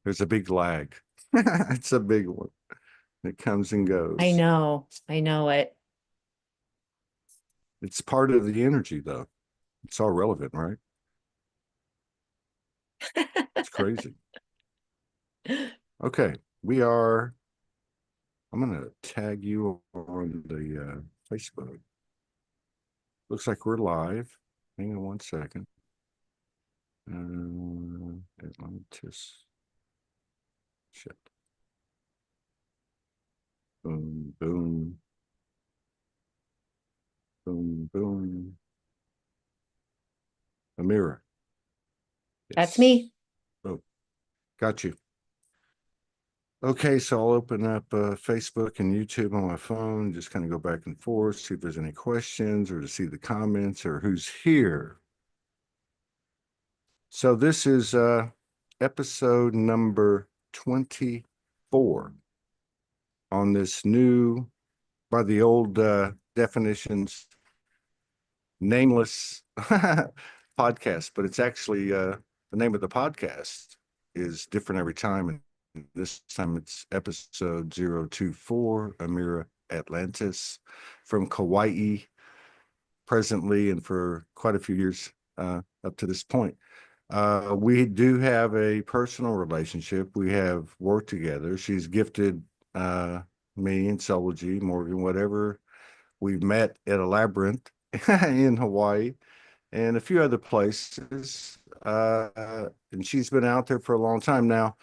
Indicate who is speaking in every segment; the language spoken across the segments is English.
Speaker 1: There's a big lag. It's a big one. It comes and
Speaker 2: I
Speaker 1: goes.
Speaker 2: know. I know it.
Speaker 1: It's part of the energy, though. It's all relevant, right? It's crazy. Okay, we are. I'm gonna tag you on the Facebook. Looks like we're live. Hang on one second. Atlantis. Shit. Boom, boom, boom, boom. Ameera.
Speaker 2: That's
Speaker 1: Yes.
Speaker 2: me.
Speaker 1: Oh, got you. Okay, so I'll open up Facebook and YouTube on my phone, just kind of go back and forth, see if there's any questions or to see the comments or who's here. So this is episode number 24 on this new, by the old definitions, nameless podcast, but it's actually the name of the podcast is different every time. And this time it's episode 024, Ameera Atlantis from Kauai, presently and for quite a few years up to this point. We do have a personal relationship. We have worked together. She's gifted me and Sology, Morgan, whatever. We've met at a labyrinth in Hawaii and a few other places. And she's been out there for a long time now.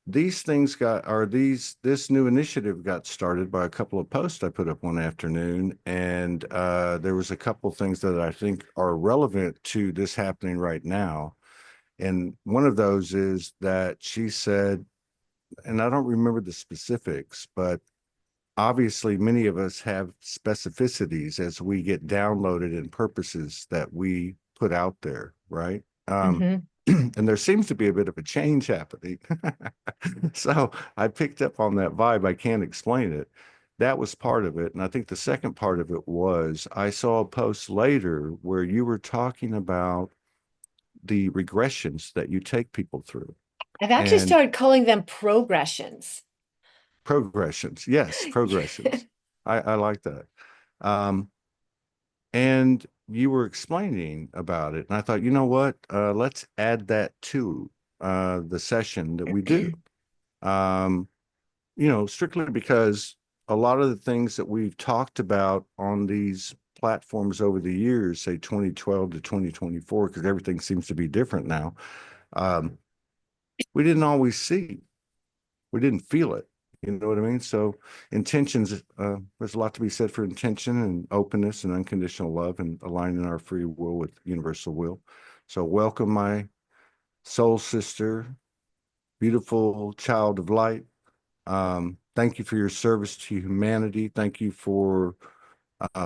Speaker 1: These things got, or this new initiative got started by a couple of posts I put up one afternoon. And there was a couple of things that I think are relevant to this happening right now. And one of those is that she said, and I don't remember the specifics, but obviously many of us have specificities as we get downloaded and purposes that we put out there, right?
Speaker 2: Hmm.
Speaker 1: And there seems to be a bit of a change happening. So I picked up on that vibe. I can't explain it. That was part of it. And I think the second part of it was I saw a post later where you were talking about the regressions that you take people through
Speaker 2: I've actually
Speaker 1: and
Speaker 2: started calling them progressions.
Speaker 1: progressions. Yes, progressions. I like that. Um, and you were explaining about it. And I thought, you know what? Let's add that to the session that we do. Um, strictly because a lot of the things that we've talked about on these platforms over the years, say 2012 to 2024, because everything seems to be different now, um, we didn't always see. We didn't feel it. You know what I mean? So intentions, there's a lot to be said for intention and openness and unconditional love and aligning our free will with universal will. So welcome my soul sister, beautiful child of light. Thank you for your service to humanity. Thank you for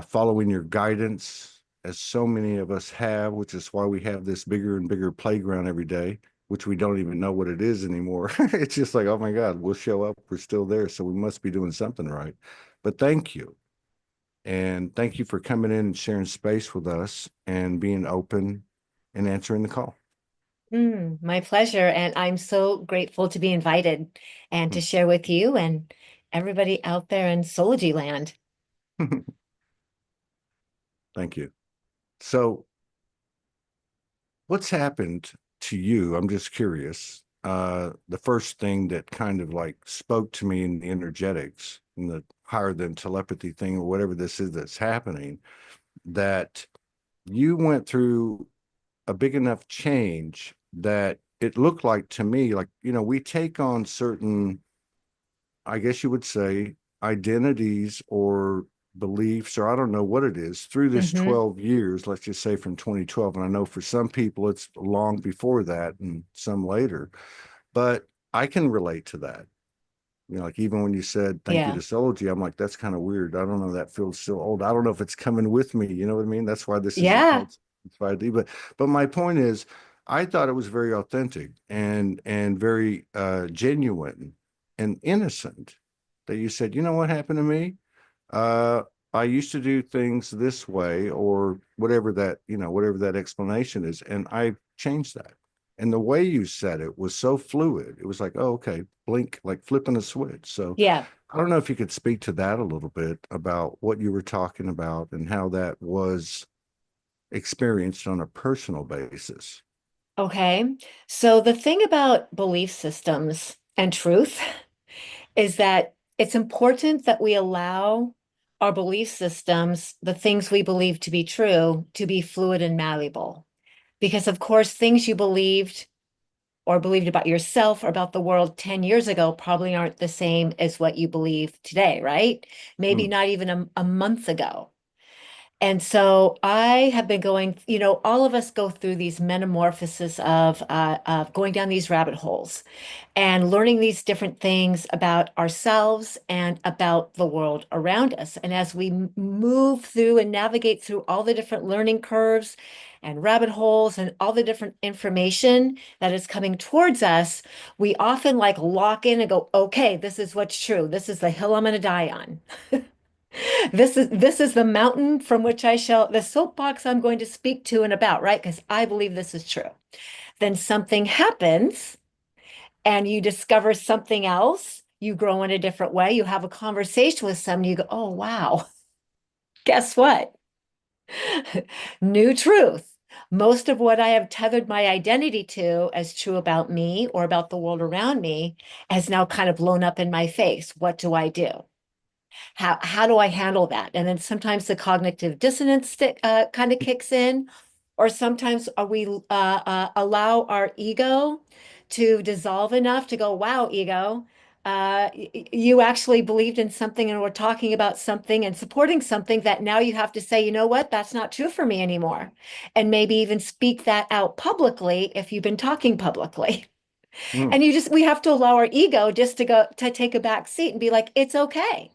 Speaker 1: following your guidance, as so many of us have, which is why we have this bigger and bigger playground every day, which we don't even know what it is anymore. It's just like, oh my God, we'll show up. We're still there. So we must be doing something right. But thank you. And thank you for coming in and sharing space with us and being open and answering the call.
Speaker 2: My pleasure. And I'm so grateful to be invited and to share with you and everybody out there in Sology land.
Speaker 1: Thank you. So what's happened to you? I'm just curious. The first thing that kind of like spoke to me in the energetics and the higher than telepathy thing or whatever this is that's happening, that you went through a big enough change that it looked like to me, like, we take on certain, I guess you would say, identities or beliefs, or I don't know what it is, through this
Speaker 2: Hmm.
Speaker 1: 12 years, let's just say from 2012. And I know for some people it's long before that and some later, but I can relate to that. Like even when you said thank you to
Speaker 2: Yeah.
Speaker 1: Sology, I'm like, that's kind of weird. I don't know. That feels so old. I don't know if it's coming with me. You know what I mean? That's why this is
Speaker 2: Yeah.
Speaker 1: called 5D. But my point is, I thought it was very authentic and very genuine and innocent that you said, you know what happened to me? Uh, I used to do things this way or whatever that, whatever that explanation is. And I changed that. And the way you said it was so fluid. It was like, oh, okay, blink, like flipping a switch. So
Speaker 2: Yeah.
Speaker 1: I don't know if you could speak to that a little bit about what you were talking about and how that was experienced on a personal basis.
Speaker 2: Okay. So the thing about belief systems and truth is that it's important that we allow our belief systems, the things we believe to be true, to be fluid and malleable. Because, of course, things you believed or believed about yourself or about the world 10 years ago probably aren't the same as what you believe today, right? Maybe
Speaker 1: Mm,
Speaker 2: not even a month ago. And so I have been going, all of us go through these metamorphoses of going down these rabbit holes and learning these different things about ourselves and about the world around us. And as we move through and navigate through all the different learning curves and rabbit holes and all the different information that is coming towards us, we often like lock in and go, okay, this is what's true. This is the hill I'm going to die on. This is the mountain from which the soapbox I'm going to speak to and about, right? Because I believe this is true. Then something happens and you discover something else. You grow in a different way. You have a conversation with someone, you go, oh, wow, guess what? New truth. Most of what I have tethered my identity to as true about me or about the world around me has now kind of blown up in my face. What do I do? How do I handle that? And then sometimes the cognitive dissonance kind of kicks in, or sometimes we allow our ego to dissolve enough to go, wow, ego, you actually believed in something and we're talking about something and supporting something that now you have to say, you know what, that's not true for me anymore. And maybe even speak that out publicly if you've been talking publicly.
Speaker 1: mm.
Speaker 2: And we have to allow our ego just to take a back seat and be like, it's okay.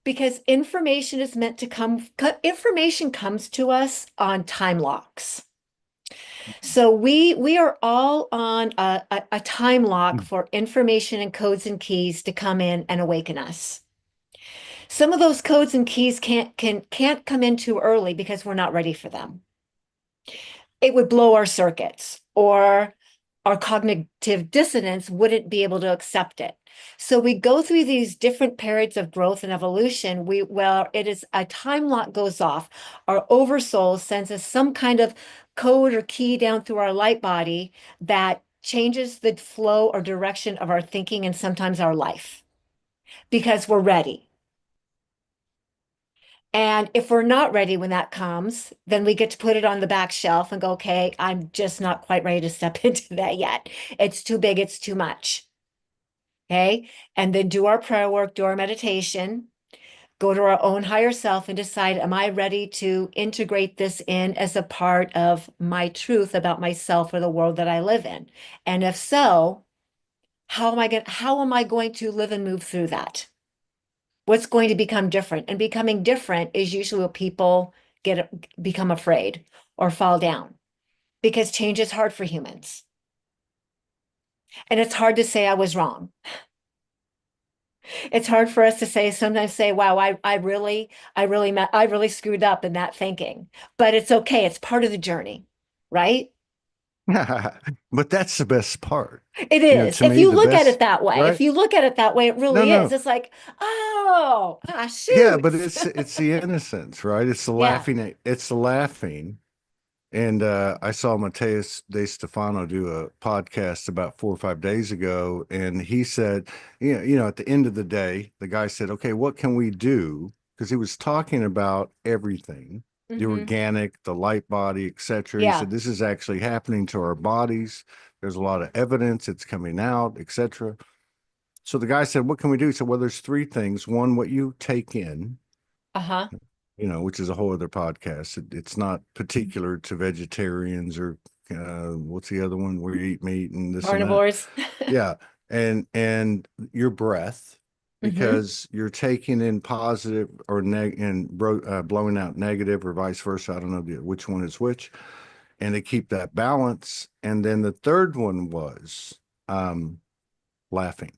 Speaker 2: Because information comes to us on time locks. So we are all on a time lock for information and codes and keys to come in and awaken us. Some of those codes and keys can't come in too early because we're not ready for them. It would blow our circuits, or our cognitive dissonance wouldn't be able to accept it. So we go through these different periods of growth and evolution. It is a time lock goes off. Our oversoul sends us some kind of code or key down through our light body that changes the flow or direction of our thinking and sometimes our life because we're ready. And if we're not ready when that comes, then we get to put it on the back shelf and go, okay, I'm just not quite ready to step into that yet. It's too big, it's too much. Okay. And then do our prayer work, do our meditation, go to our own higher self and decide, am I ready to integrate this in as a part of my truth about myself or the world that I live in? And if so, how am I going to live and move through that? What's going to become different? And becoming different is usually what people become afraid or fall down because change is hard for humans. And it's hard to say I was wrong. It's hard for us to sometimes say, wow, I really screwed up in that thinking. But it's okay. It's part of the journey, right?
Speaker 1: But that's the best part.
Speaker 2: It
Speaker 1: You know,
Speaker 2: is.
Speaker 1: to
Speaker 2: If
Speaker 1: me,
Speaker 2: you
Speaker 1: the
Speaker 2: look at it
Speaker 1: best,
Speaker 2: that way, if
Speaker 1: right?
Speaker 2: you look at it that way, it
Speaker 1: No,
Speaker 2: really is.
Speaker 1: no.
Speaker 2: It's like, oh,
Speaker 1: Yeah, but
Speaker 2: shoots.
Speaker 1: it's the innocence, right? It's the
Speaker 2: Yeah.
Speaker 1: laughing. It's the laughing. And I saw Mateus De Stefano do a podcast about 4 or 5 days ago, and he said, at the end of the day, the guy said, "Okay, what can we do?" Because he was talking about everything, the
Speaker 2: Hmm.
Speaker 1: organic, the light body, etc. He
Speaker 2: Yeah.
Speaker 1: said, "This is actually happening to our bodies. There's a lot of evidence; it's coming out, etc." So the guy said, "What can we do?" He said, "Well, there's three things. One, what you take in."
Speaker 2: Uh-huh.
Speaker 1: Which is a whole other podcast. It's not particular to vegetarians or what's the other one where you eat meat and this and that.
Speaker 2: Carnivores.
Speaker 1: Yeah, and your breath
Speaker 2: Hmm.
Speaker 1: because you're taking in positive or blowing out negative or vice versa. I don't know which one is which, and to keep that balance. And then the third one was um, laughing,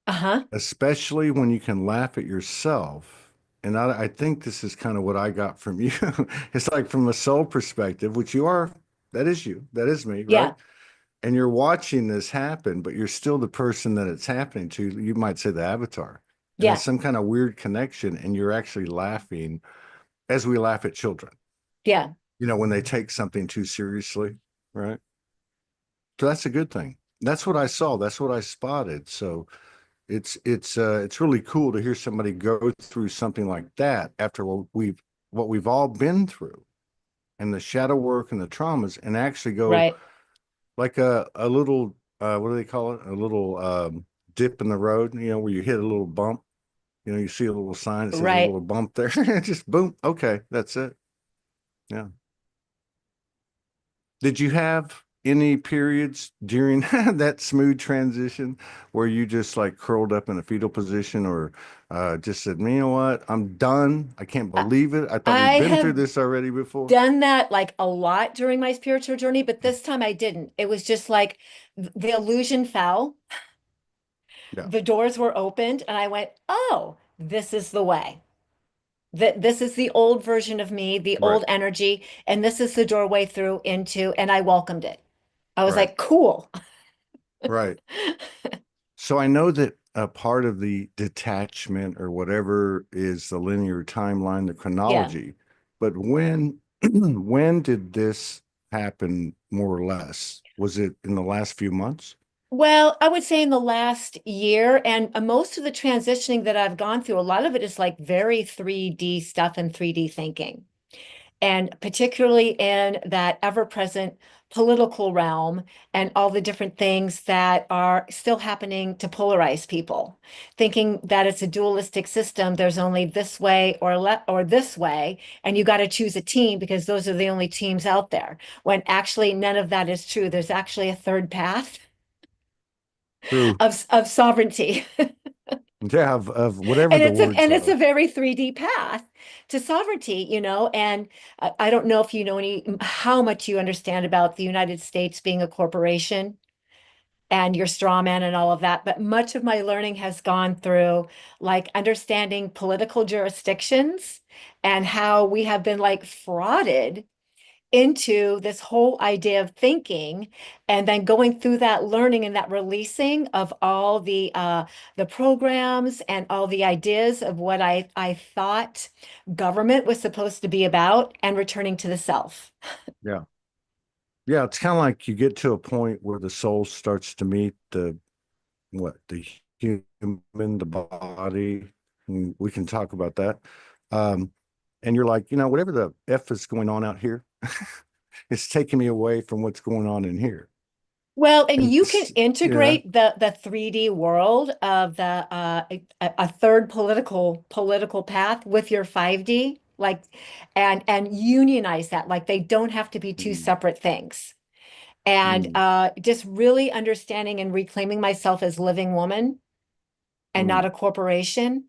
Speaker 2: Uh-huh.
Speaker 1: especially when you can laugh at yourself. And I think this is kind of what I got from you. It's like from a soul perspective, which you are That is you. That is me, right?
Speaker 2: Yeah,
Speaker 1: And you're watching this happen, but you're still the person that it's happening to. You might say the avatar. And it's
Speaker 2: yeah,
Speaker 1: some kind of weird connection, and you're actually laughing as we laugh at children,
Speaker 2: yeah.
Speaker 1: when they take something too seriously, right? So that's a good thing. That's what I saw. That's what I spotted. So it's really cool to hear somebody go through something like that after what we've all been through and the shadow work and the traumas, and actually go
Speaker 2: Right,
Speaker 1: like a little what do they call it? A little dip in the road, where you hit a little bump. You see a little sign that says a
Speaker 2: right.
Speaker 1: little bump there. Just boom. Okay, that's it. Yeah. Did you have any periods during that smooth transition where you just like curled up in a fetal position, or just said, you know what, I'm done. I can't
Speaker 2: I,
Speaker 1: believe it. I thought we've
Speaker 2: I
Speaker 1: been through
Speaker 2: have
Speaker 1: this already before.
Speaker 2: done that like a lot during my spiritual journey, but this time I didn't. It was just like the illusion fell,
Speaker 1: Yeah.
Speaker 2: the doors were opened, and I went, oh, this is the way. That this is the old version of me, the
Speaker 1: Right.
Speaker 2: old energy, and this is the doorway through into, and I welcomed it. I was
Speaker 1: Right.
Speaker 2: like, cool.
Speaker 1: Right. So I know that a part of the detachment or whatever is the linear timeline, the
Speaker 2: Yeah.
Speaker 1: chronology, but when when did this happen more or less? Was it in the last few months?
Speaker 2: Well, I would say in the last year, and most of the transitioning that I've gone through, a lot of it is like very 3D stuff and 3D thinking. And particularly in that ever-present political realm and all the different things that are still happening to polarize people, thinking that it's a dualistic system. There's only this way or this way, and you got to choose a team because those are the only teams out there. When actually none of that is true. There's actually a third path
Speaker 1: True.
Speaker 2: of sovereignty.
Speaker 1: Yeah, of whatever
Speaker 2: And
Speaker 1: the
Speaker 2: it's a
Speaker 1: words are.
Speaker 2: very 3D path to sovereignty, and I don't know if you know how much you understand about the United States being a corporation and your straw man and all of that, but much of my learning has gone through like understanding political jurisdictions and how we have been like frauded into this whole idea of thinking, and then going through that learning and that releasing of all the programs and all the ideas of what I thought government was supposed to be about, and returning to the self.
Speaker 1: Yeah. Yeah, it's kind of like you get to a point where the soul starts to meet the human, the body. And we can talk about that. Um, and you're like, whatever the F is going on out here, it's taking me away from what's going on in here.
Speaker 2: Well, and
Speaker 1: And
Speaker 2: you can
Speaker 1: yeah.
Speaker 2: integrate the 3D world of the a third political path with your 5D, like, and unionize that. Like they don't have to be two
Speaker 1: Mm,
Speaker 2: separate things. And
Speaker 1: mm,
Speaker 2: just really understanding and reclaiming myself as living woman and not
Speaker 1: mm,
Speaker 2: a corporation,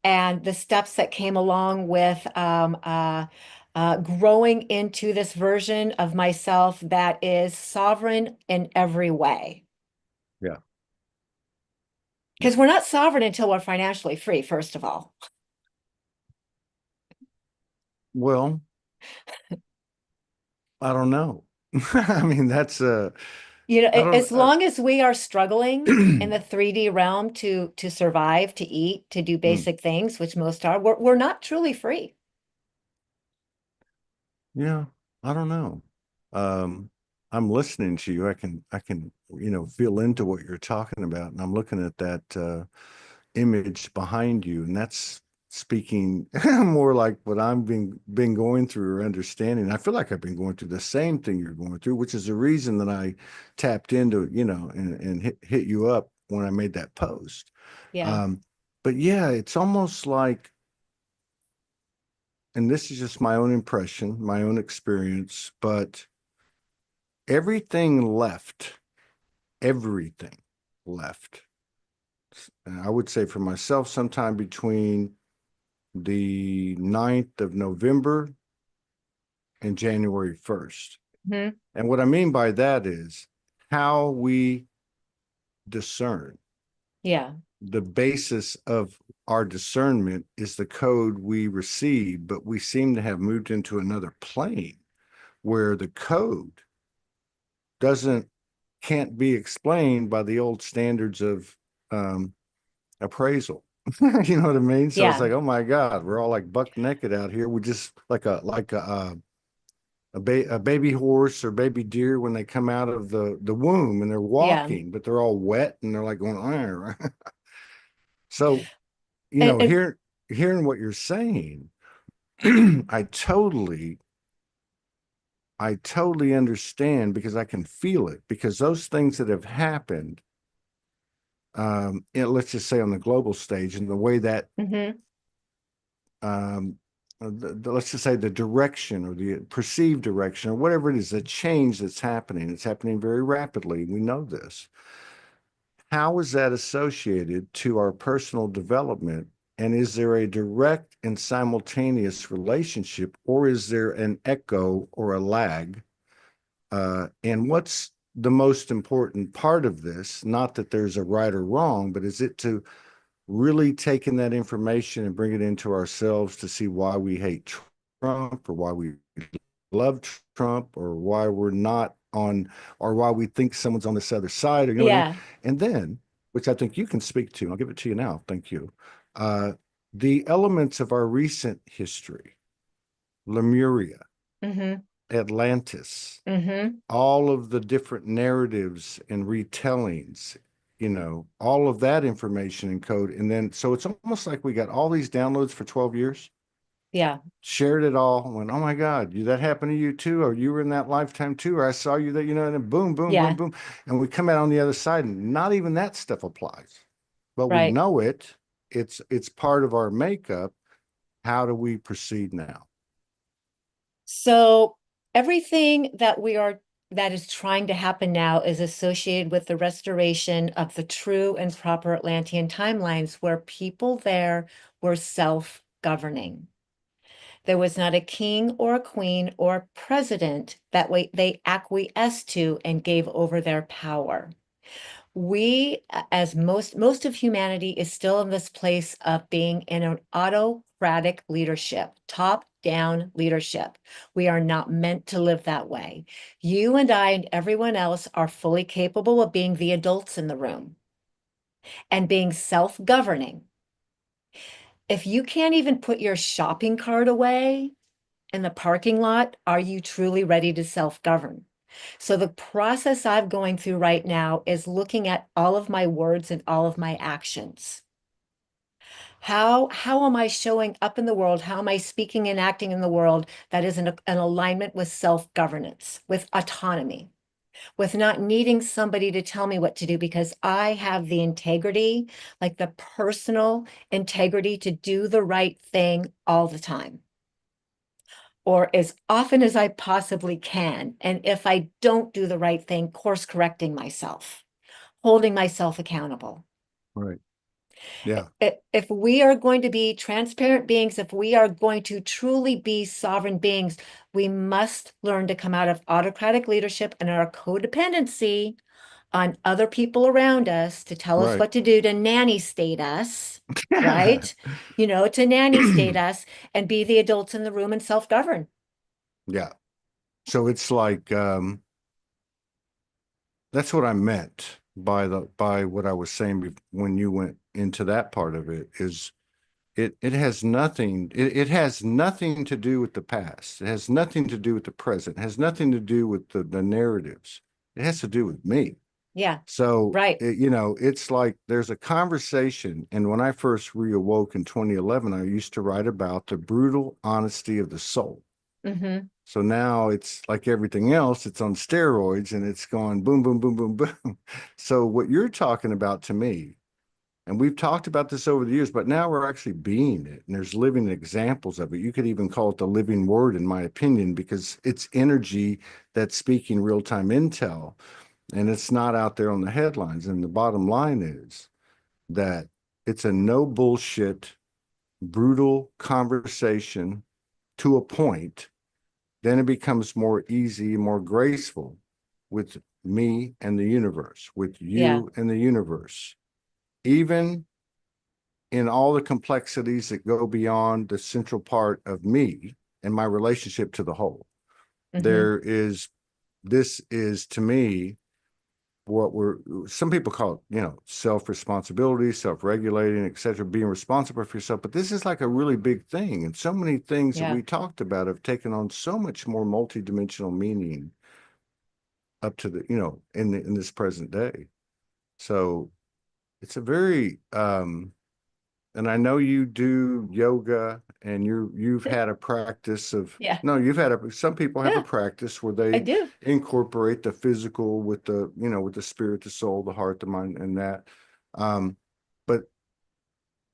Speaker 2: and the steps that came along with growing into this version of myself that is sovereign in every way.
Speaker 1: yeah. Yeah.
Speaker 2: Because we're not sovereign until we're financially free, first of all.
Speaker 1: Well, I don't know. I mean, that's I don't
Speaker 2: As long as we are struggling in the 3D realm to survive, to eat, to do
Speaker 1: mm,
Speaker 2: basic things, which most are, we're not truly free.
Speaker 1: yeah, I don't know. I'm listening to you. I can, feel into what you're talking about. And I'm looking at that image behind you, and that's speaking more like what I'm been going through or understanding. I feel like I've been going through the same thing you're going through, which is the reason that I tapped into, and hit you up when I made that post.
Speaker 2: Yeah.
Speaker 1: Um, but yeah, it's almost like, and this is just my own impression, my own experience, but everything left, everything left. And I would say for myself, sometime between the 9th of November and January 1st.
Speaker 2: Mhm.
Speaker 1: And what I mean by that is how we discern.
Speaker 2: Yeah.
Speaker 1: The basis of our discernment is the code we receive, but we seem to have moved into another plane where the code doesn't can't be explained by the old standards of um, appraisal. You know what I mean? So it's
Speaker 2: Yeah.
Speaker 1: like, oh my God, we're all like buck naked out here. We just like a baby horse or baby deer when they come out of the womb and they're
Speaker 2: Yeah.
Speaker 1: walking, but they're all wet and they're like going, "Arr." So
Speaker 2: And
Speaker 1: hearing what you're saying, I totally understand because I can feel it because those things that have happened, let's just say on the global stage and the way that
Speaker 2: mhm,
Speaker 1: um, let's just say the direction or the perceived direction or whatever it is, the change that's happening, it's happening very rapidly. We know this. How is that associated to our personal development? And is there a direct and simultaneous relationship, or is there an echo or a lag? And what's the most important part of this? Not that there's a right or wrong, but is it to really take in that information and bring it into ourselves to see why we hate Trump or why we love Trump or why we're not on or why we think someone's on this other side or you know what I mean?
Speaker 2: yeah.
Speaker 1: And then, which I think you can speak to, I'll give it to you now. Thank you. Uh, the elements of our recent history, Lemuria,
Speaker 2: Mhm.
Speaker 1: Atlantis,
Speaker 2: Mhm.
Speaker 1: all of the different narratives and retellings, all of that information and code. And then, so it's almost like we got all these downloads for 12 years,
Speaker 2: Yeah.
Speaker 1: shared it all, went, oh my God, that happened to you too? Or you were in that lifetime too? Or I saw you that, and then boom, boom, boom,
Speaker 2: Yeah.
Speaker 1: boom. And we come out on the other side and not even that stuff applies, but we
Speaker 2: Right.
Speaker 1: know it. It's part of our makeup. How do we proceed now?
Speaker 2: So everything that is trying to happen now is associated with the restoration of the true and proper Atlantean timelines where people there were self-governing. There was not a king or a queen or a president that they acquiesced to and gave over their power. We, as most of humanity, is still in this place of being in an autocratic leadership, top-down leadership. We are not meant to live that way. You and I and everyone else are fully capable of being the adults in the room and being self-governing. If you can't even put your shopping cart away in the parking lot, are you truly ready to self-govern? So the process I'm going through right now is looking at all of my words and all of my actions. How am I showing up in the world? How am I speaking and acting in the world that is in an alignment with self-governance, with autonomy, with not needing somebody to tell me what to do because I have the integrity, like the personal integrity to do the right thing all the time or as often as I possibly can. And if I don't do the right thing, course correcting myself, holding myself accountable.
Speaker 1: Right. Yeah.
Speaker 2: If we are going to be transparent beings, if we are going to truly be sovereign beings, we must learn to come out of autocratic leadership and our codependency on other people around us to tell us
Speaker 1: Right.
Speaker 2: what to do, to nanny state us, right? To nanny state us and be the adults in the room and self-govern.
Speaker 1: Yeah. So it's like that's what I meant by what I was saying when you went into that part of it is it has nothing to do with the past. It has nothing to do with the present. It has nothing to do with the narratives. It has to do with me.
Speaker 2: Yeah,
Speaker 1: So
Speaker 2: right.
Speaker 1: it's like there's a conversation. And when I first reawoke in 2011, I used to write about the brutal honesty of the soul.
Speaker 2: Hmm.
Speaker 1: So now it's like everything else, it's on steroids and it's going boom, boom, boom, boom, boom. So what you're talking about to me, and we've talked about this over the years, but now we're actually being it. And there's living examples of it. You could even call it the living word, in my opinion, because it's energy that's speaking real-time intel and it's not out there on the headlines. And the bottom line is that it's a no bullshit, brutal conversation to a point, then it becomes more easy, more graceful with me and the universe, with
Speaker 2: Yeah,
Speaker 1: you and the universe, even in all the complexities that go beyond the central part of me and my relationship to the whole.
Speaker 2: Hmm.
Speaker 1: There is, this is to me what we're, some people call it, self-responsibility, self-regulating, etc., being responsible for yourself. But this is like a really big thing. And so many things that
Speaker 2: Yeah.
Speaker 1: we talked about have taken on so much more multidimensional meaning up to the, in this present day. So it's a very and I know you do yoga and you've had a practice of,
Speaker 2: Yeah.
Speaker 1: no, you've had some people have a
Speaker 2: Yeah,
Speaker 1: practice where
Speaker 2: I
Speaker 1: they
Speaker 2: do.
Speaker 1: incorporate the physical with the, with the spirit, the soul, the heart, the mind, and that. But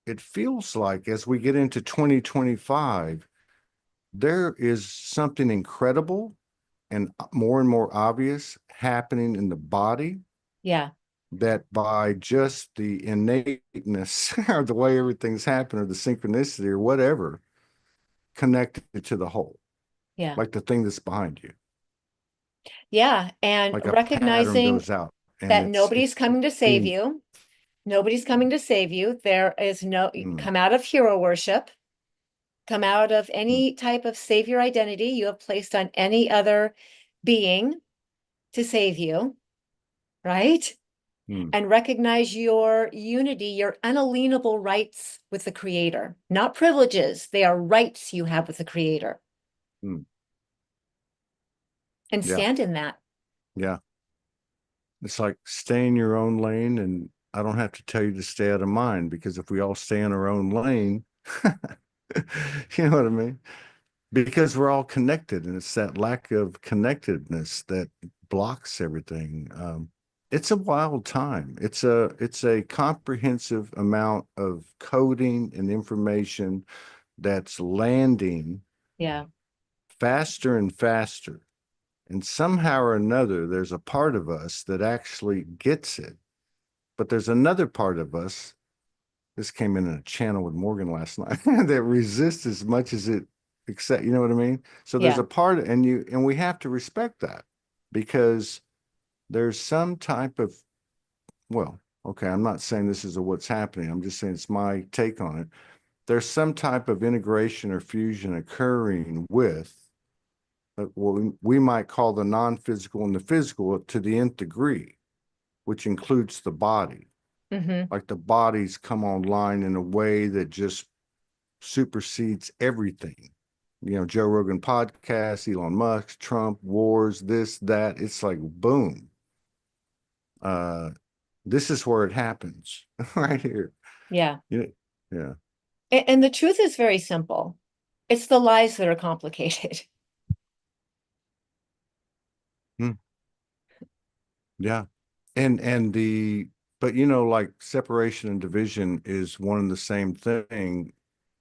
Speaker 1: it feels like as we get into 2025, there is something incredible and more obvious happening in the body,
Speaker 2: Yeah.
Speaker 1: that by just the innateness or the way everything's happened or the synchronicity or whatever, connected to the whole,
Speaker 2: Yeah.
Speaker 1: like the thing that's behind you,
Speaker 2: Yeah. And
Speaker 1: like a pattern
Speaker 2: recognizing
Speaker 1: goes out and
Speaker 2: that
Speaker 1: it's
Speaker 2: nobody's coming to save
Speaker 1: being,
Speaker 2: you. Nobody's coming to save you. There is no,
Speaker 1: mm,
Speaker 2: come out of hero worship, come out of
Speaker 1: mm,
Speaker 2: any type of savior identity you have placed on any other being to save you, right?
Speaker 1: mm,
Speaker 2: And recognize your unity, your unalienable rights with the creator, not privileges. They are rights you have with the creator,
Speaker 1: mm.
Speaker 2: and
Speaker 1: Yeah,
Speaker 2: stand in that.
Speaker 1: yeah. It's like stay in your own lane, and I don't have to tell you to stay out of mine, because if we all stay in our own lane, you know what I mean? Because we're all connected, and it's that lack of connectedness that blocks everything. It's a wild time. It's a comprehensive amount of coding and information that's landing
Speaker 2: Yeah.
Speaker 1: faster and faster. And somehow or another, there's a part of us that actually gets it. But there's another part of us, this came in a channel with Morgan last night, that resists as much as it accept, you know what I mean? So there's
Speaker 2: Yeah.
Speaker 1: a part, and we have to respect that, because there's some type of, well, okay, I'm not saying this is what's happening. I'm just saying it's my take on it. There's some type of integration or fusion occurring with what we might call the non-physical and the physical to the nth degree, which includes the body.
Speaker 2: Hmm.
Speaker 1: Like the bodies come online in a way that just supersedes everything. Joe Rogan podcast, Elon Musk, Trump, wars, this, that. It's like boom. Uh, this is where it happens, right here.
Speaker 2: Yeah.
Speaker 1: Yeah, yeah,
Speaker 2: And the truth is very simple. It's the lies that are complicated.
Speaker 1: hmm, yeah. And the, but like separation and division is one and the same thing,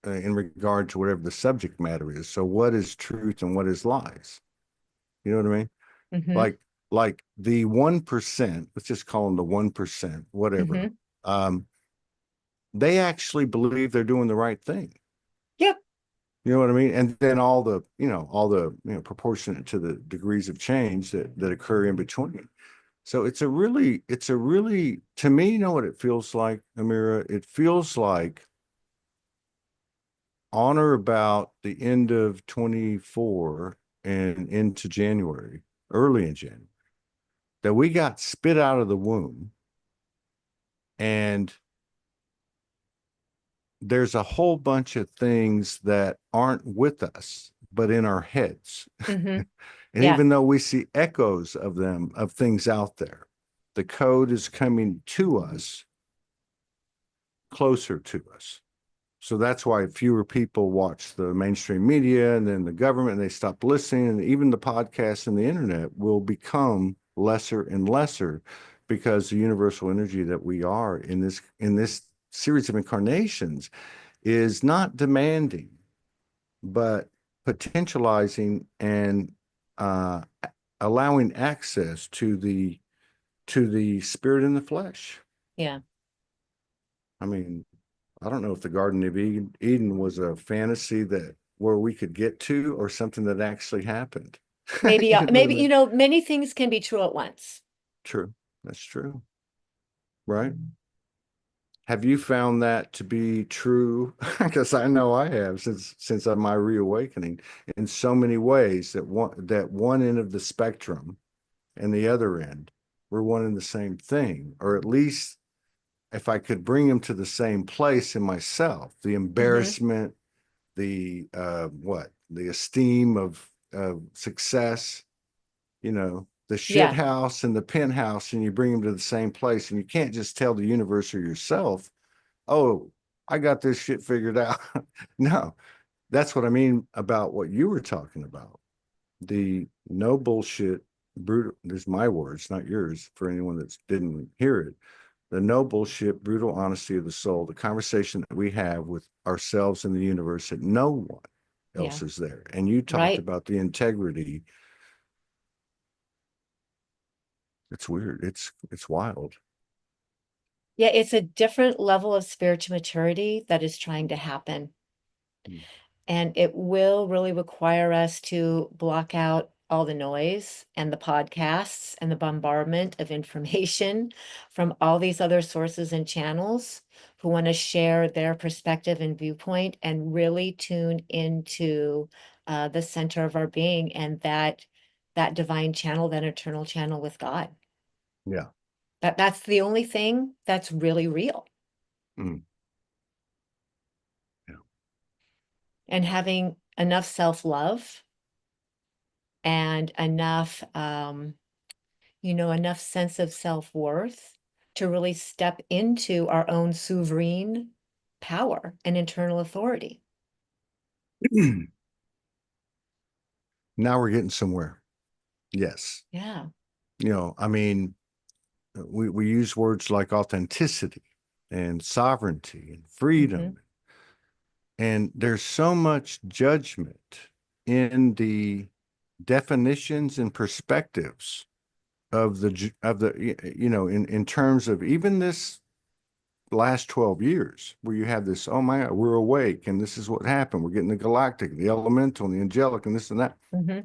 Speaker 1: in regard to whatever the subject matter is. So what is truth and what is lies? You know what I mean?
Speaker 2: Hmm.
Speaker 1: Like the 1%, let's just call them the 1%, whatever.
Speaker 2: Hmm.
Speaker 1: Um, they actually believe they're doing the right thing.
Speaker 2: Yep.
Speaker 1: You know what I mean? And then all the proportionate to the degrees of change that occur in between. So it's a really, to me, you know what it feels like, Ameera? It feels like on or about the end of 24 and into January, early in January, that we got spit out of the womb, and there's a whole bunch of things that aren't with us, but in our heads.
Speaker 2: Hmm.
Speaker 1: And
Speaker 2: Yeah.
Speaker 1: even though we see echoes of them, of things out there, the code is coming to us, closer to us. So that's why fewer people watch the mainstream media and then the government, and they stop listening. And even the podcasts and the internet will become lesser and lesser, because the universal energy that we are in this series of incarnations is not demanding, but potentializing and uh, allowing access to the spirit in the flesh.
Speaker 2: Yeah.
Speaker 1: I mean, I don't know if the Garden of Eden was a fantasy that where we could get to, or something that actually happened.
Speaker 2: Maybe,
Speaker 1: You know what I
Speaker 2: maybe,
Speaker 1: mean?
Speaker 2: many things can be true at once.
Speaker 1: True. That's true. Right. Have you found that to be true? Because I know I have since my reawakening in so many ways that one end of the spectrum and the other end were one and the same thing, or at least if I could bring them to the same place in myself, the
Speaker 2: Hmm.
Speaker 1: embarrassment, the esteem of success, the shit
Speaker 2: Yeah,
Speaker 1: house and the penthouse, and you bring them to the same place, and you can't just tell the universe or yourself, oh, I got this shit figured out. No, that's what I mean about what you were talking about. The no bullshit, brutal, there's my words, not yours, for anyone that didn't hear it. The no bullshit, brutal honesty of the soul, the conversation that we have with ourselves and the universe that no one
Speaker 2: yeah,
Speaker 1: else is there. And you talked
Speaker 2: right.
Speaker 1: about the integrity. It's weird. It's wild.
Speaker 2: Yeah, it's a different level of spiritual maturity that is trying to happen.
Speaker 1: Mm.
Speaker 2: And it will really require us to block out all the noise and the podcasts and the bombardment of information from all these other sources and channels who want to share their perspective and viewpoint and really tune into the center of our being and that divine channel, that eternal channel with God.
Speaker 1: Yeah.
Speaker 2: That's the only thing that's really real.
Speaker 1: Mm. Yeah.
Speaker 2: And having enough self-love and enough enough sense of self-worth to really step into our own sovereign power and internal authority.
Speaker 1: Now we're getting somewhere. Yes.
Speaker 2: Yeah.
Speaker 1: I mean, we use words like authenticity and sovereignty and
Speaker 2: Hmm.
Speaker 1: freedom. And there's so much judgment in the definitions and perspectives in terms of even this last 12 years where you have this, oh my God, we're awake and this is what happened. We're getting the galactic, the elemental, and the angelic, and this and that.
Speaker 2: Hmm.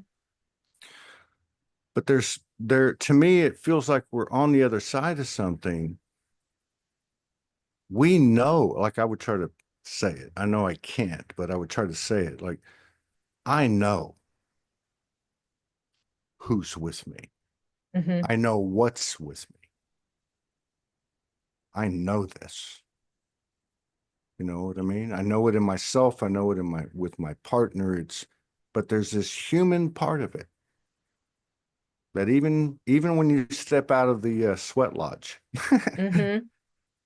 Speaker 1: But to me, it feels like we're on the other side of something. We know, like I would try to say it. I know I can't, but I would try to say it. Like, I know who's with me.
Speaker 2: Hmm.
Speaker 1: I know what's with me. I know this. You know what I mean? I know it in myself. I know it with my partner. But there's this human part of it that even when you step out of the sweat lodge,
Speaker 2: Hmm.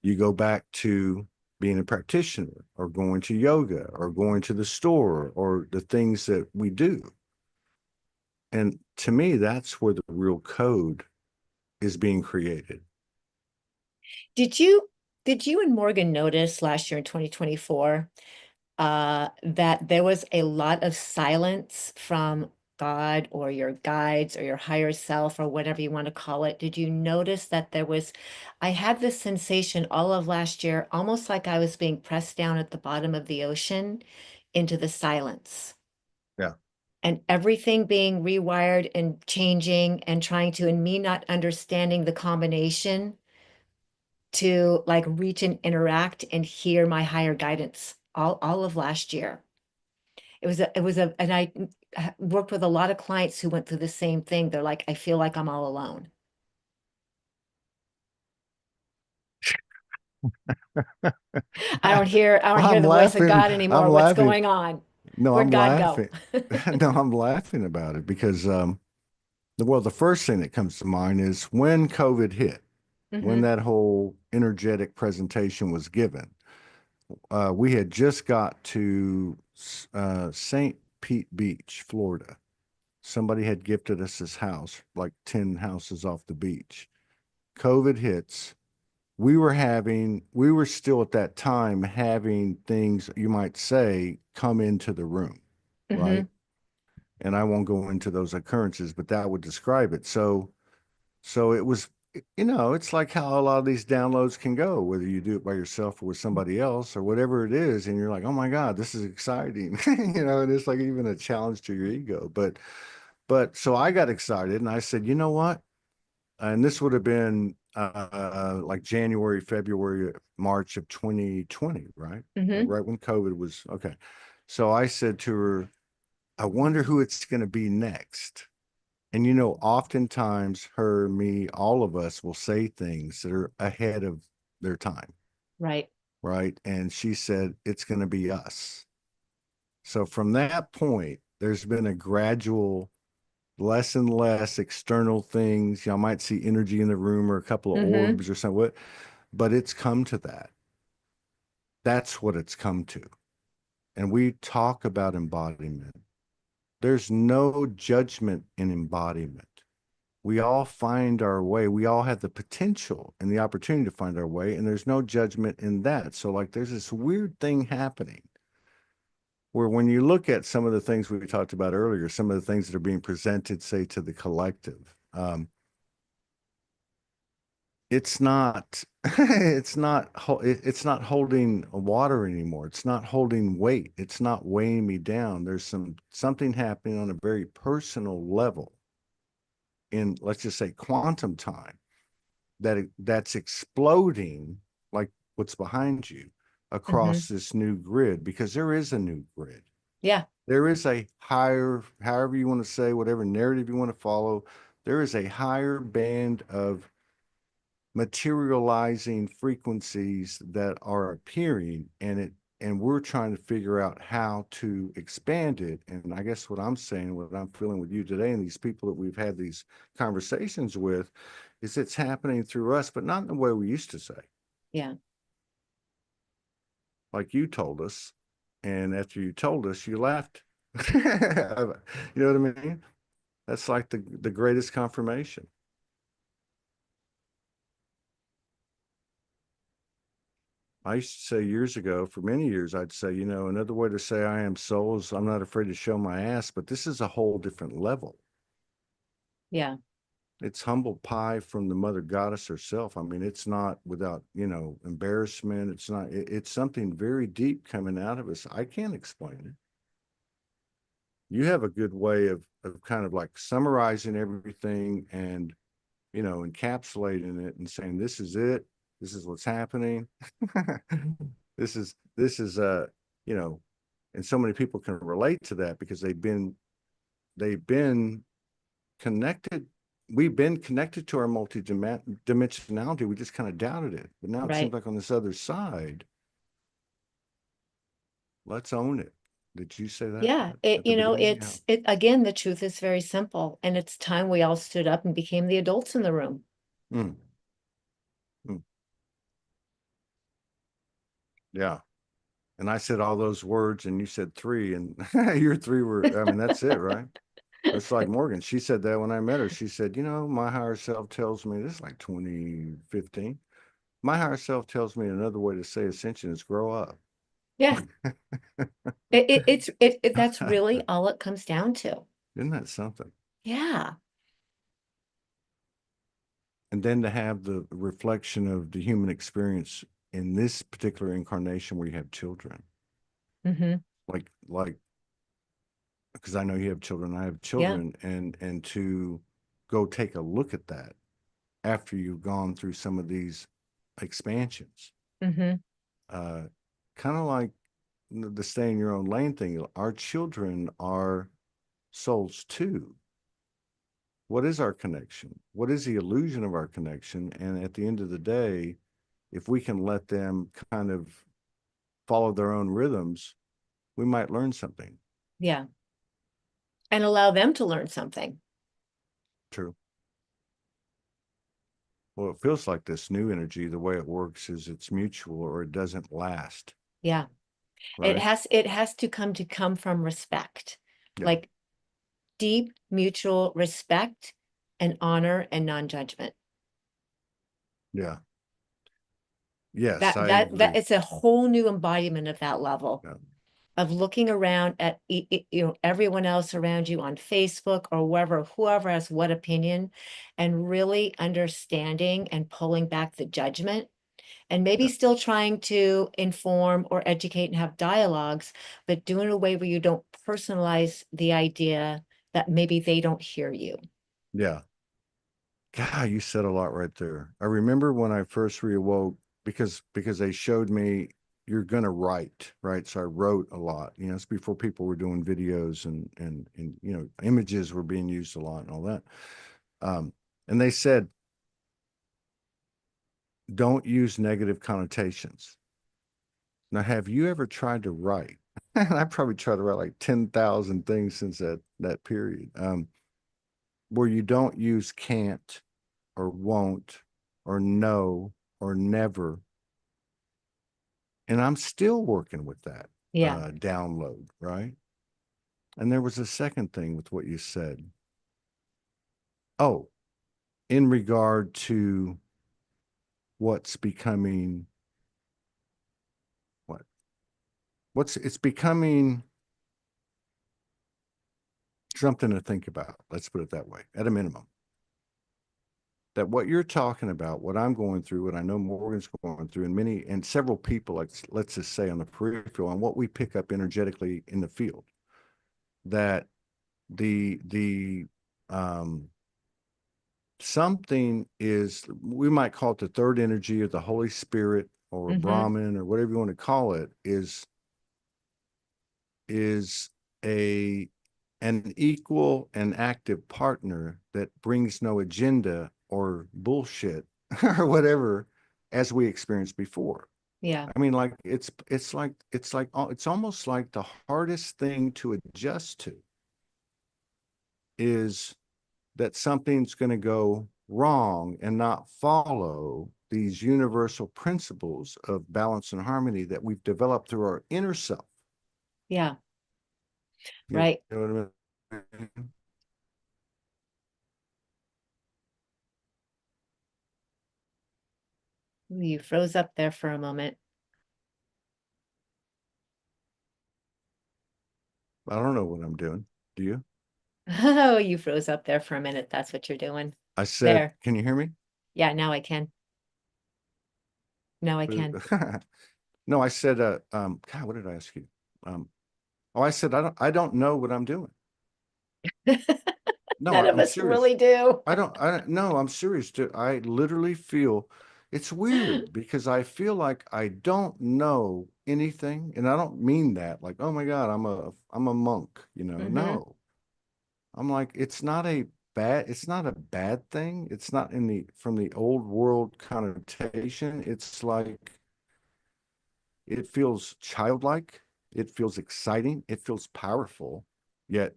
Speaker 1: you go back to being a practitioner or going to yoga or going to the store or the things that we do. And to me, that's where the real code is being created.
Speaker 2: Did you and Morgan notice last year in 2024 that there was a lot of silence from God or your guides or your higher self or whatever you want to call it? Did you notice that I had this sensation all of last year, almost like I was being pressed down at the bottom of the ocean into the silence
Speaker 1: Yeah.
Speaker 2: and everything being rewired and changing and trying to, and me not understanding the combination to like reach and interact and hear my higher guidance all of last year. And I worked with a lot of clients who went through the same thing. They're like, I feel like I'm all alone. I don't hear
Speaker 1: I'm
Speaker 2: the voice of
Speaker 1: laughing.
Speaker 2: God
Speaker 1: I'm
Speaker 2: anymore. What's
Speaker 1: laughing.
Speaker 2: going on?
Speaker 1: No,
Speaker 2: Where'd
Speaker 1: I'm
Speaker 2: God go?
Speaker 1: laughing. No, I'm laughing about it because the first thing that comes to mind is when COVID hit, when
Speaker 2: Hmm.
Speaker 1: that whole energetic presentation was given. We had just got to St. Pete Beach, Florida. Somebody had gifted us this house, like 10 houses off the beach. COVID hits. We were still at that time having things you might say come into the room, right?
Speaker 2: Hmm.
Speaker 1: And I won't go into those occurrences, but that would describe it. So it was, it's like how a lot of these downloads can go, whether you do it by yourself or with somebody else or whatever it is. And you're like, oh my God, this is exciting, and it's like even a challenge to your ego. But so I got excited and I said, you know what? And this would have been like January, February, March of 2020, right?
Speaker 2: Hmm.
Speaker 1: Right when COVID was okay. So I said to her, I wonder who it's going to be next. And oftentimes her, me, all of us will say things that are ahead of their time,
Speaker 2: Right.
Speaker 1: right? And she said, it's going to be us. So from that point, there's been a gradual less and less external things. Y'all might see energy in the room or a couple of
Speaker 2: Hmm.
Speaker 1: orbs or something, but it's come to that. That's what it's come to. And we talk about embodiment. There's no judgment in embodiment. We all find our way. We all have the potential and the opportunity to find our way, and there's no judgment in that. So, like, there's this weird thing happening where when you look at some of the things we talked about earlier, some of the things that are being presented, say, to the collective, it's not it's not holding water anymore. It's not holding weight. It's not weighing me down. There's something happening on a very personal level in, let's just say, quantum time, that's exploding, like what's behind you,
Speaker 2: Hmm.
Speaker 1: across this new grid, because there is a new grid.
Speaker 2: Yeah.
Speaker 1: There is a higher, however you want to say, whatever narrative you want to follow, there is a higher band of materializing frequencies that are appearing, and we're trying to figure out how to expand it. And I guess what I'm saying, what I'm feeling with you today, and these people that we've had these conversations with, is it's happening through us, but not in the way we used to say,
Speaker 2: Yeah.
Speaker 1: like you told us. And after you told us, you left. You know what I mean? That's like the greatest confirmation. I used to say years ago, for many years, I'd say, another way to say I am soul is I'm not afraid to show my ass, but this is a whole different level.
Speaker 2: Yeah.
Speaker 1: It's humble pie from the mother goddess herself. I mean, it's not without, embarrassment. It's not, it's something very deep coming out of us. I can't explain it. You have a good way of kind of like summarizing everything and, encapsulating it and saying, this is it. This is what's happening. This is you know, and so many people can relate to that because they've been connected. We've been connected to our multi-dimensionality. We just kind of doubted it. But now it seems
Speaker 2: Right.
Speaker 1: like on this other side, let's own it. Did you say that
Speaker 2: Yeah.
Speaker 1: at the beginning? Yeah.
Speaker 2: It again, the truth is very simple. And it's time we all stood up and became the adults in the room.
Speaker 1: Mm, mm, yeah. And I said all those words and you said three, and your three were, I mean, that's it, right? It's like Morgan. She said that when I met her. She said, my higher self tells me, this is like 2015. My higher self tells me another way to say ascension is grow up.
Speaker 2: Yeah. That's really all it comes down to.
Speaker 1: Isn't that something?
Speaker 2: Yeah.
Speaker 1: And then to have the reflection of the human experience in this particular incarnation where you have children,
Speaker 2: Hmm.
Speaker 1: like, because I know you have children, I have
Speaker 2: Yeah.
Speaker 1: children, and to go take a look at that after you've gone through some of these expansions,
Speaker 2: Hmm.
Speaker 1: uh, kind of like the stay in your own lane thing. Our children are souls too. What is our connection? What is the illusion of our connection? And at the end of the day, if we can let them kind of follow their own rhythms, we might learn something.
Speaker 2: Yeah. And allow them to learn something.
Speaker 1: True. Well, it feels like this new energy, the way it works is it's mutual or it doesn't last,
Speaker 2: Yeah.
Speaker 1: right?
Speaker 2: It has to come from respect.
Speaker 1: Yeah.
Speaker 2: Like deep mutual respect and honor and non-judgment.
Speaker 1: Yeah. Yes,
Speaker 2: That
Speaker 1: I
Speaker 2: that that
Speaker 1: agree.
Speaker 2: it's a whole new embodiment of that level
Speaker 1: Yeah.
Speaker 2: of looking around at everyone else around you on Facebook or wherever, whoever has what opinion, and really understanding and pulling back the judgment and maybe
Speaker 1: Yeah.
Speaker 2: still trying to inform or educate and have dialogues, but do it in a way where you don't personalize the idea that maybe they don't hear you.
Speaker 1: Yeah. God, you said a lot right there. I remember when I first reawoke because they showed me you're gonna write, right? So I wrote a lot. You know, it's before people were doing videos and you know, images were being used a lot and all that. Um, and they said, don't use negative connotations. Now, have you ever tried to write? And I probably tried to write like 10,000 things since that period. Where you don't use can't or won't or no or never. And I'm still working with that
Speaker 2: Yeah.
Speaker 1: download, right? And there was a second thing with what you said. Oh, in regard to what's becoming what? What's it's becoming something to think about. Let's put it that way, at a minimum. That what you're talking about, what I'm going through, what I know Morgan's going through, and many and several people, like let's just say on the peripheral, and what we pick up energetically in the field, that the something is, we might call it the third energy or the Holy Spirit or
Speaker 2: Mm-hmm.
Speaker 1: Brahman or whatever you want to call it, is a an equal and active partner that brings no agenda or bullshit or whatever as we experienced before.
Speaker 2: Yeah.
Speaker 1: I mean, like it's almost like the hardest thing to adjust to is that something's going to go wrong and not follow these universal principles of balance and harmony that we've developed through our inner self.
Speaker 2: Yeah.
Speaker 1: You
Speaker 2: Right.
Speaker 1: know what I mean?
Speaker 2: Ooh, you froze up there for a moment.
Speaker 1: I don't know what I'm doing. Do you?
Speaker 2: Oh, you froze up there for a minute. That's what you're doing.
Speaker 1: I said,
Speaker 2: There.
Speaker 1: can you hear me?
Speaker 2: Yeah, now I can. Now I can.
Speaker 1: No, I said, God, what did I ask you? Um, oh, I said, I don't know what I'm doing. No,
Speaker 2: None of
Speaker 1: I'm
Speaker 2: us
Speaker 1: serious.
Speaker 2: really do.
Speaker 1: I don't, no, I'm serious. I literally feel it's weird because I feel like I don't know anything. And I don't mean that like, oh my God, I'm a monk, you know?
Speaker 2: Mm-hmm.
Speaker 1: No, I'm like, it's not a bad thing. It's not in the, from the old world connotation. It's like, it feels childlike. It feels exciting. It feels powerful. Yet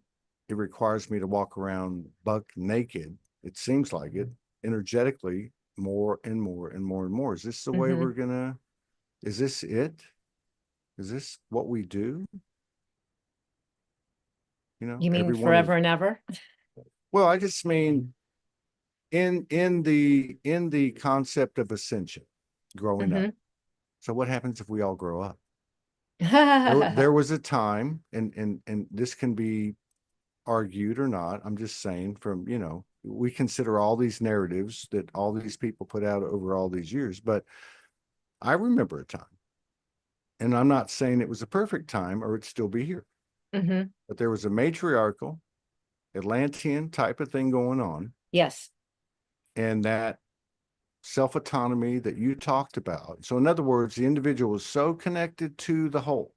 Speaker 1: it requires me to walk around buck naked. It seems like it energetically more and more and more and more. Is this the way
Speaker 2: Mm-hmm.
Speaker 1: we're gonna? Is this it? Is this what we do? You know,
Speaker 2: You mean
Speaker 1: everyone is.
Speaker 2: forever and ever?
Speaker 1: Well, I just mean in the concept of ascension, growing up.
Speaker 2: Mm-hmm.
Speaker 1: So what happens if we all grow up? There was a time, and this can be argued or not. I'm just saying, from, you know, we consider all these narratives that all these people put out over all these years, but I remember a time, and I'm not saying it was a perfect time or it'd still be here,
Speaker 2: Mm-hmm.
Speaker 1: but there was a matriarchal Atlantean type of thing going on,
Speaker 2: Yes.
Speaker 1: and that self autonomy that you talked about. So, in other words, the individual was so connected to the whole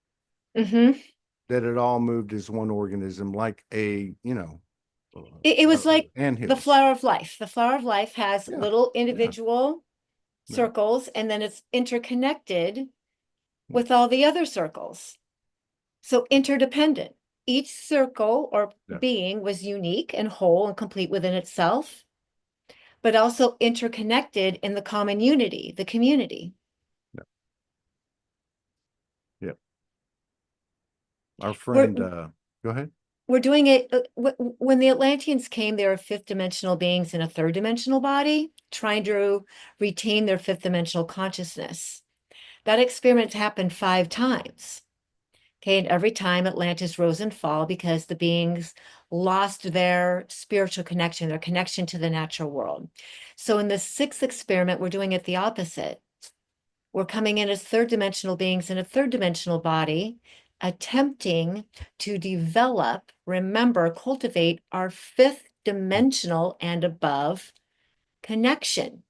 Speaker 2: Mm-hmm.
Speaker 1: that it all moved as one organism, like a, you know,
Speaker 2: It was like
Speaker 1: ant
Speaker 2: the
Speaker 1: hills.
Speaker 2: flower of life. The flower of life has
Speaker 1: Yeah,
Speaker 2: little
Speaker 1: yeah,
Speaker 2: individual
Speaker 1: yeah,
Speaker 2: circles, and then it's interconnected
Speaker 1: yeah,
Speaker 2: with all the other circles. So interdependent. Each circle or
Speaker 1: yeah,
Speaker 2: being was unique and whole and complete within itself, but also interconnected in the common unity, the community.
Speaker 1: yeah, yeah. Our
Speaker 2: We're
Speaker 1: friend, go ahead.
Speaker 2: we're doing it when the Atlanteans came, they were fifth dimensional beings in a third dimensional body, trying to retain their fifth dimensional consciousness. That experiment happened 5 times. Okay, and every time Atlantis rose and fall because the beings lost their spiritual connection, their connection to the natural world. So in the sixth experiment, we're doing it the opposite. We're coming in as third dimensional beings in a third dimensional body, attempting to develop, remember, cultivate our fifth dimensional and above connection,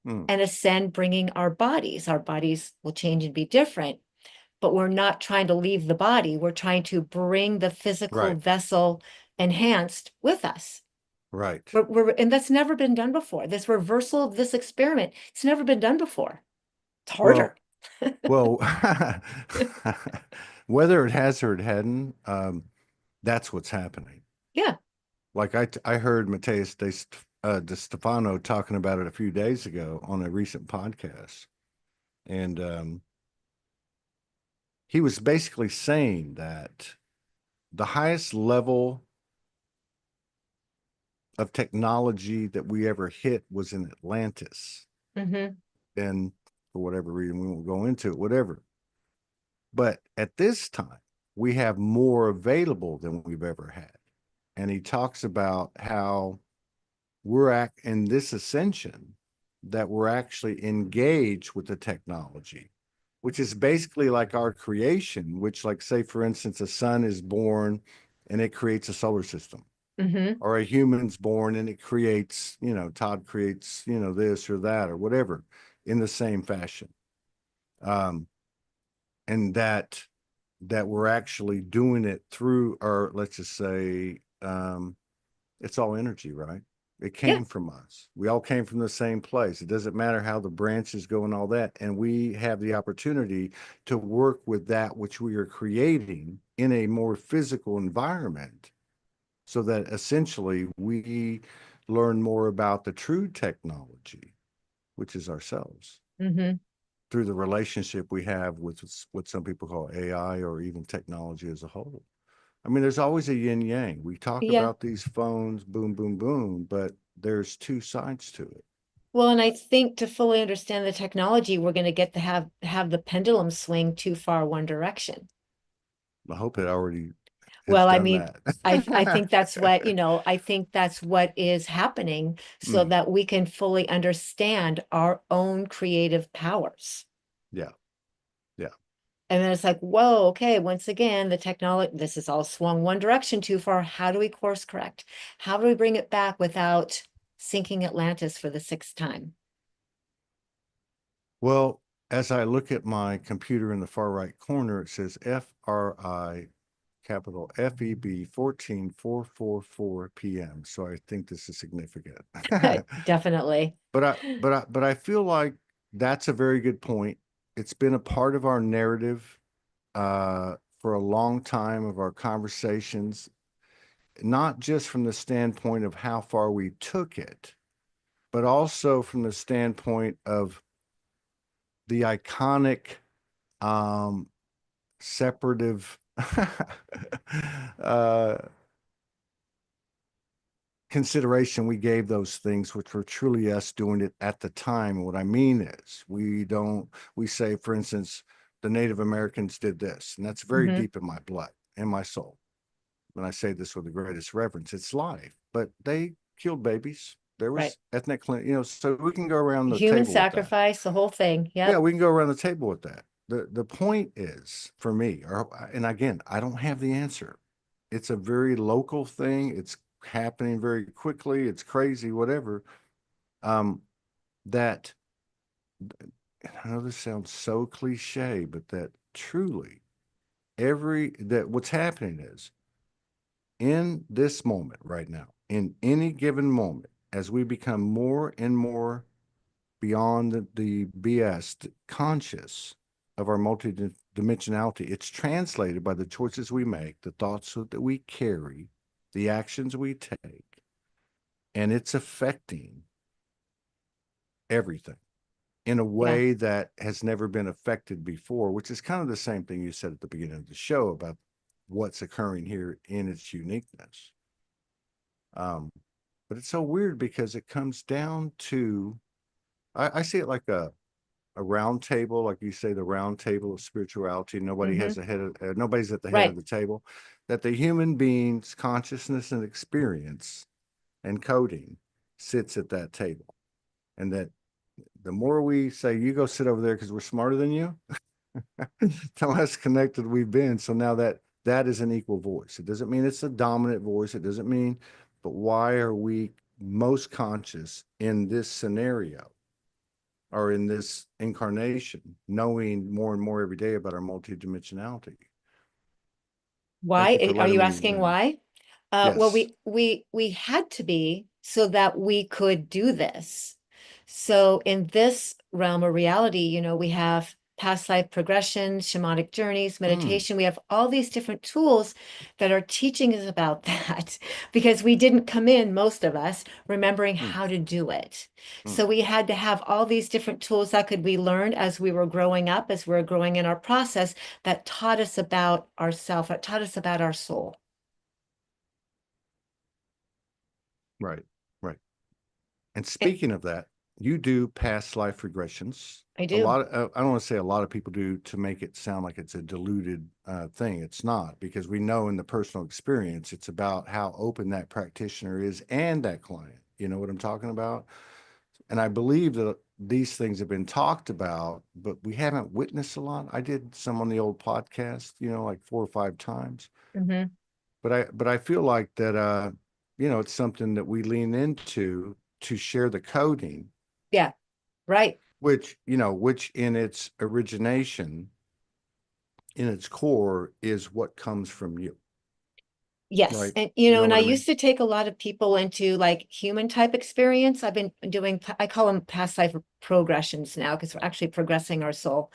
Speaker 1: Mm.
Speaker 2: and ascend, bringing our bodies. Our bodies will change and be different, but we're not trying to leave the body. We're trying to bring the physical
Speaker 1: Right.
Speaker 2: vessel enhanced with us.
Speaker 1: Right.
Speaker 2: And that's never been done before. This reversal of this experiment, it's never been done before. It's
Speaker 1: Well,
Speaker 2: harder.
Speaker 1: well, whether it has or it hadn't, that's what's happening.
Speaker 2: Yeah.
Speaker 1: Like I heard Mateus De Stefano talking about it a few days ago on a recent podcast, and he was basically saying that the highest level of technology that we ever hit was in Atlantis.
Speaker 2: Mm-hmm.
Speaker 1: And for whatever reason, we won't go into it, whatever. But at this time, we have more available than we've ever had. And he talks about how we're in this ascension that we're actually engaged with the technology, which is basically like our creation, which, like, say, for instance, a sun is born and it creates a solar system,
Speaker 2: Mm-hmm.
Speaker 1: or a human's born and it creates, Todd creates, this or that or whatever in the same fashion. Um, and that we're actually doing it through, or let's just say, it's all energy, right? It
Speaker 2: Yeah.
Speaker 1: came from us. We all came from the same place. It doesn't matter how the branches go and all that. And we have the opportunity to work with that which we are creating in a more physical environment, so that essentially we learn more about the true technology, which is ourselves,
Speaker 2: Mm-hmm.
Speaker 1: through the relationship we have with what some people call AI, or even technology as a whole. I mean, there's always a yin yang. We talk
Speaker 2: Yeah.
Speaker 1: about these phones, boom, boom, boom, but there's two sides to it.
Speaker 2: Well, and I think to fully understand the technology, we're going to get to have the pendulum swing too far one direction.
Speaker 1: I hope it already has
Speaker 2: Well, I
Speaker 1: done
Speaker 2: mean, I
Speaker 1: that.
Speaker 2: think that's what, I think that's what is happening so
Speaker 1: Mm,
Speaker 2: that we can fully understand our own creative powers.
Speaker 1: yeah, yeah.
Speaker 2: And then it's like, whoa, okay, once again, the technology, this is all swung one direction too far. How do we course correct? How do we bring it back without sinking Atlantis for the sixth time?
Speaker 1: Well, as I look at my computer in the far right corner, it says FRI capital FEB 14444 PM. So I think this is significant.
Speaker 2: Definitely.
Speaker 1: But I feel like that's a very good point. It's been a part of our narrative for a long time, of our conversations, not just from the standpoint of how far we took it, but also from the standpoint of the iconic um, separative uh, consideration we gave those things, which were truly us doing it at the time. And what I mean is, we say, for instance, the Native Americans did this, and that's very
Speaker 2: Hmm.
Speaker 1: deep in my blood and my soul. When I say this with the greatest reverence, it's life, but they killed babies. There
Speaker 2: Right.
Speaker 1: was ethnic so we can go around the
Speaker 2: Human
Speaker 1: table with that.
Speaker 2: sacrifice, the whole thing.
Speaker 1: Yeah,
Speaker 2: Yep.
Speaker 1: we can go around the table with that. The point is, for me, and again, I don't have the answer. It's a very local thing. It's happening very quickly. It's crazy, whatever. Um, that I know this sounds so cliche, but that truly every that what's happening is, in this moment right now, in any given moment, as we become more and more beyond the BS conscious of our multidimensionality, it's translated by the choices we make, the thoughts that we carry, the actions we take, and it's affecting everything in a
Speaker 2: Yeah.
Speaker 1: way that has never been affected before, which is kind of the same thing you said at the beginning of the show about what's occurring here in its uniqueness. Um, but it's so weird because it comes down to, I see it like a round table, like you say, the round table of spirituality.
Speaker 2: Hmm.
Speaker 1: Nobody's at the head of
Speaker 2: Right.
Speaker 1: the table. That the human being's consciousness and experience and coding sits at that table, and that the more we say, you go sit over there because we're smarter than you, the less connected we've been. So now that is an equal voice. It doesn't mean it's a dominant voice. It doesn't mean, but why are we most conscious in this scenario or in this incarnation, knowing more and more every day about our multidimensionality. Thank you for
Speaker 2: Why? Are
Speaker 1: letting
Speaker 2: you
Speaker 1: me
Speaker 2: asking
Speaker 1: in.
Speaker 2: why? Well,
Speaker 1: Yes.
Speaker 2: we had to be so that we could do this. So in this realm of reality, we have past life progressions, shamanic journeys,
Speaker 1: Mm,
Speaker 2: meditation. We have all these different tools that are teaching us about that because we didn't come in, most of us, remembering
Speaker 1: mm,
Speaker 2: how to do it.
Speaker 1: mm.
Speaker 2: So we had to have all these different tools that could be learned as we were growing up, as we were growing in our process, that taught us about ourself, that taught us about our soul.
Speaker 1: Right. Right. And
Speaker 2: Eh,
Speaker 1: speaking of that, you do past life regressions.
Speaker 2: I
Speaker 1: A
Speaker 2: do.
Speaker 1: lot of, I don't want to say a lot of people do to make it sound like it's a diluted thing. It's not, because we know in the personal experience, it's about how open that practitioner is and that client. You know what I'm talking about? And I believe that these things have been talked about, but we haven't witnessed a lot. I did some on the old podcast, like 4 or 5 times.
Speaker 2: Hmm.
Speaker 1: But I feel like that it's something that we lean into to share the coding,
Speaker 2: Yeah, right.
Speaker 1: which in its origination, in its core, is what comes from you,
Speaker 2: Yes.
Speaker 1: right?
Speaker 2: And,
Speaker 1: You know
Speaker 2: and I
Speaker 1: what I mean?
Speaker 2: used to take a lot of people into like human type experience. I've been doing, I call them past life progressions now because we're actually progressing our soul.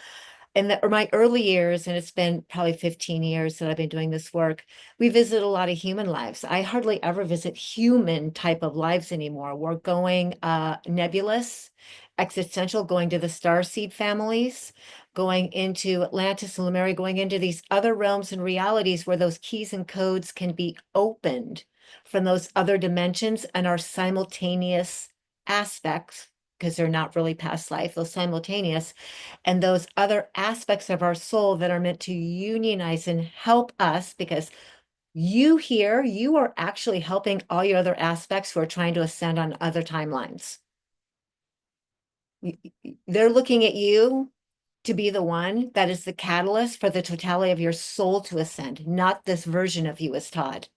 Speaker 2: In my early years, and it's been probably 15 years that I've been doing this work, we visit a lot of human lives. I hardly ever visit human type of lives anymore. We're going nebulous, existential, going to the star seed families, going into Atlantis and Lemuria, going into these other realms and realities where those keys and codes can be opened from those other dimensions and are simultaneous aspects, because they're not really past life, those simultaneous and those other aspects of our soul that are meant to unionize and help us, because you are actually helping all your other aspects who are trying to ascend on other timelines. They're looking at you to be the one that is the catalyst for the totality of your soul to ascend, not this version of you as Todd.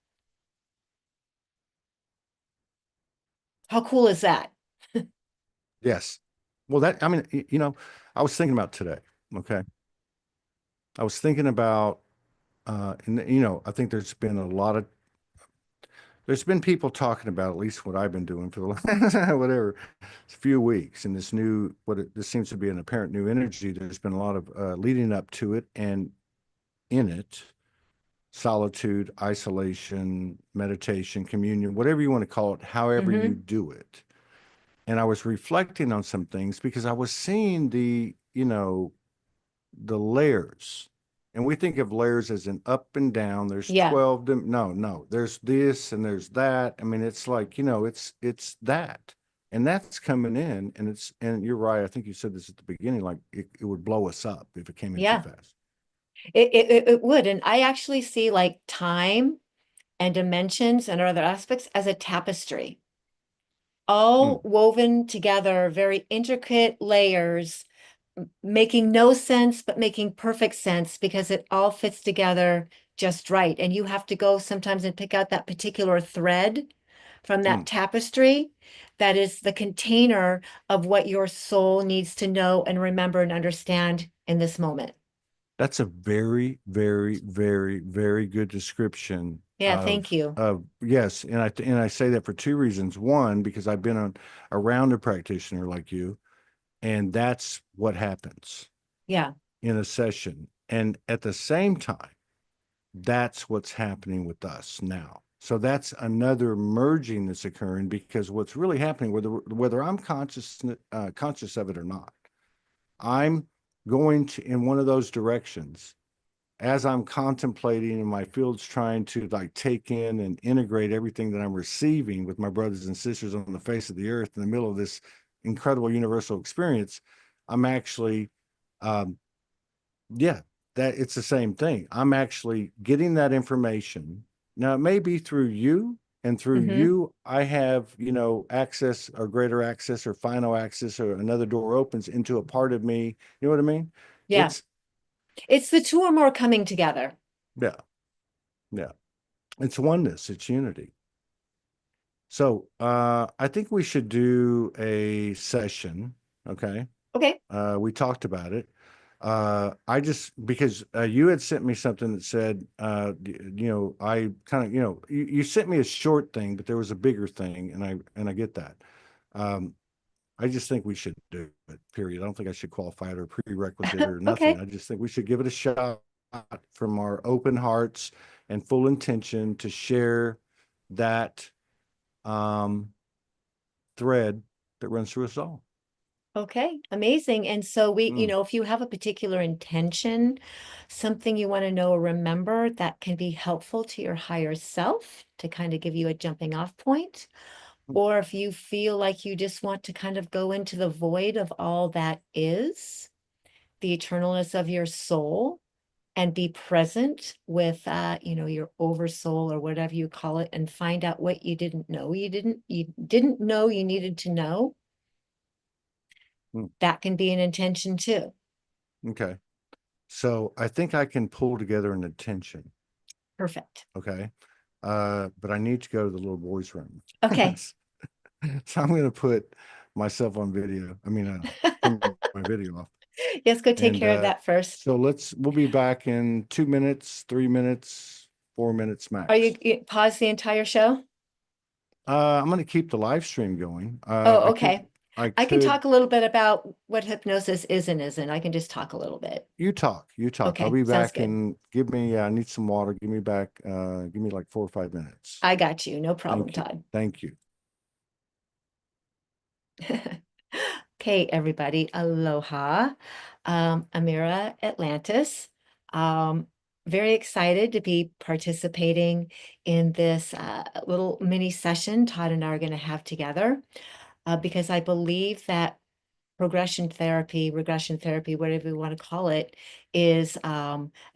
Speaker 2: How cool is that?
Speaker 1: Yes. Well, I mean, I was thinking about today. Okay. I was thinking about, and I think there's been people talking about at least what I've been doing for the last whatever few weeks, and this seems to be an apparent new energy. There's been a lot of leading up to it, and in it, solitude, isolation, meditation, communion, whatever you want to call it, however you
Speaker 2: Mm-hmm.
Speaker 1: do it. And I was reflecting on some things because I was seeing the layers. And we think of layers as an up and down. There's
Speaker 2: Yeah,
Speaker 1: 12. No, no. There's this and there's that. I mean, it's like, it's that. And that's coming in. And you're right. I think you said this at the beginning, like it would blow us up if it came in too
Speaker 2: yeah,
Speaker 1: fast.
Speaker 2: it would. And I actually see like time and dimensions and other aspects as a tapestry,
Speaker 1: Mm.
Speaker 2: all woven together, very intricate layers, making no sense, but making perfect sense because it all fits together just right. And you have to go sometimes and pick out that particular thread from that
Speaker 1: Mm.
Speaker 2: tapestry that is the container of what your soul needs to know and remember and understand in this moment.
Speaker 1: That's a very, very, very, very good description
Speaker 2: Yeah, thank you.
Speaker 1: of yes, and I say that for two reasons. One, because I've been around a practitioner like you, and that's what happens
Speaker 2: Yeah,
Speaker 1: in a session. And at the same time, that's what's happening with us now. So that's another merging that's occurring because what's really happening, whether I'm conscious of it or not, I'm going to in one of those directions as I'm contemplating and my field's trying to like take in and integrate everything that I'm receiving with my brothers and sisters on the face of the earth in the middle of this incredible universal experience, I'm actually, um, yeah, that it's the same thing. I'm actually getting that information. Now, it may be through you, and through
Speaker 2: hmm,
Speaker 1: you, I have, access or greater access or final access or another door opens into a part of me. You know what I mean?
Speaker 2: yeah.
Speaker 1: It's,
Speaker 2: It's the two or more coming together.
Speaker 1: yeah, yeah. It's oneness, it's unity. So I think we should do a session. Okay.
Speaker 2: Okay.
Speaker 1: We talked about it. I just because you had sent me something that said, I kind of, you sent me a short thing, but there was a bigger thing, and I get that. Um, I just think we should do it. Period. I don't think I should qualify it or prerequisite or nothing.
Speaker 2: Okay.
Speaker 1: I just think we should give it a shot from our open hearts and full intention to share that um, thread that runs through us all.
Speaker 2: Okay, amazing. And so we,
Speaker 1: Mm,
Speaker 2: if you have a particular intention, something you want to know or remember that can be helpful to your higher self to kind of give you a jumping off point,
Speaker 1: mm,
Speaker 2: or if you feel like you just want to kind of go into the void of all that is, the eternalness of your soul, and be present with your oversoul or whatever you call it, and find out what you didn't know you needed to know.
Speaker 1: mm.
Speaker 2: That can be an intention too.
Speaker 1: Okay. So I think I can pull together an attention.
Speaker 2: Perfect.
Speaker 1: Okay. But I need to go to the little boy's room.
Speaker 2: Okay.
Speaker 1: So I'm going to put myself on video. Turn my video off.
Speaker 2: Yes, go take
Speaker 1: And
Speaker 2: care of that first.
Speaker 1: so we'll be back in 2 minutes, 3 minutes, 4 minutes
Speaker 2: Are
Speaker 1: max.
Speaker 2: you pause the entire show?
Speaker 1: I'm going to keep the live stream going.
Speaker 2: Oh, okay.
Speaker 1: I
Speaker 2: I can
Speaker 1: could,
Speaker 2: talk a little bit about what hypnosis is and isn't. I can just talk a little bit.
Speaker 1: you talk. I'll
Speaker 2: Okay,
Speaker 1: be
Speaker 2: sounds
Speaker 1: back
Speaker 2: good.
Speaker 1: and I need some water. Give me like 4 or 5 minutes.
Speaker 2: I got you. No problem,
Speaker 1: Thank you.
Speaker 2: Todd.
Speaker 1: Thank you.
Speaker 2: Okay, everybody. Aloha. Ameera Atlantis. Um, Very excited to be participating in this little mini session Todd and I are going to have together because I believe that regression therapy, whatever you want to call it, is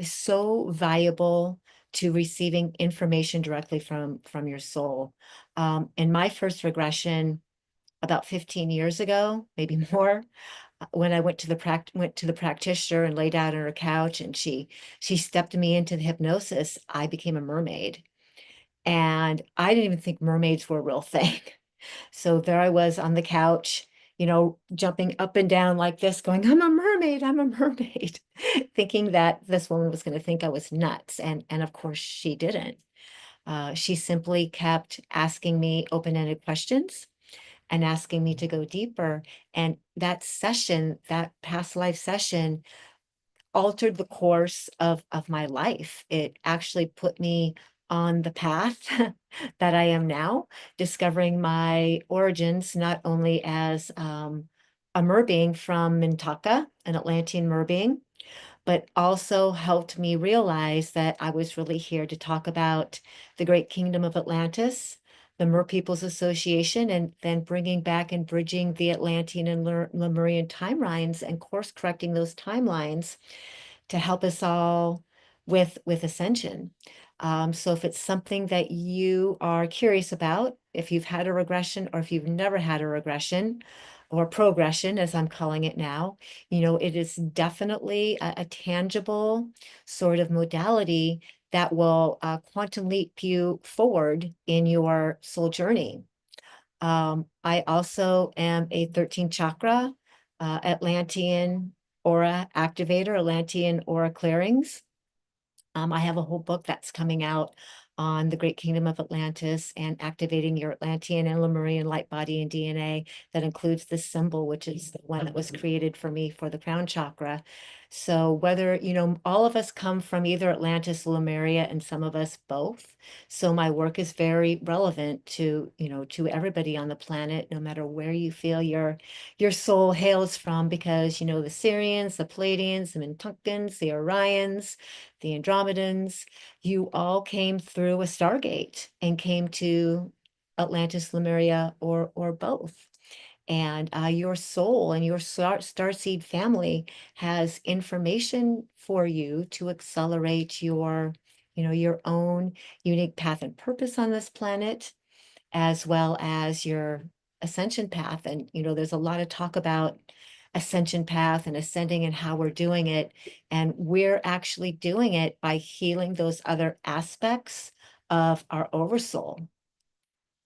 Speaker 2: so valuable to receiving information directly from your soul. In my first regression about 15 years ago, maybe more, when I went to the practitioner and laid down on her couch and she stepped me into the hypnosis, I became a mermaid. And I didn't even think mermaids were a real thing. So there I was on the couch, jumping up and down like this, going, I'm a mermaid, I'm a mermaid, thinking that this woman was going to think I was nuts. And of course she didn't. She simply kept asking me open-ended questions and asking me to go deeper. And that session, that past life session, altered the course of my life. It actually put me on the path that I am now, discovering my origins, not only as a merbeing from Mintaka, an Atlantean merbeing, but also helped me realize that I was really here to talk about the great kingdom of Atlantis, the Mer Peoples Association, and then bringing back and bridging the Atlantean and Lemurian timelines and course correcting those timelines to help us all with ascension. So if it's something that you are curious about, if you've had a regression or if you've never had a regression or progression, as I'm calling it now, it is definitely a tangible sort of modality that will quantum leap you forward in your soul journey. I also am a 13 chakra Atlantean aura activator, Atlantean aura clearings. I have a whole book that's coming out on the Great Kingdom of Atlantis and activating your Atlantean and Lemurian light body and DNA that includes this symbol, which is the one that was created for me for the crown chakra. So whether, all of us come from either Atlantis or Lemuria, and some of us both. So my work is very relevant to everybody on the planet, no matter where you feel your soul hails from, because, the Syrians, the Pleiadians, the Mintunkans, the Orions, the Andromedans, you all came through a Stargate and came to Atlantis, Lemuria, or both. And your soul and your starseed family has information for you to accelerate your own unique path and purpose on this planet, as well as your ascension path. And, there's a lot of talk about ascension path and ascending and how we're doing it. And we're actually doing it by healing those other aspects of our oversoul.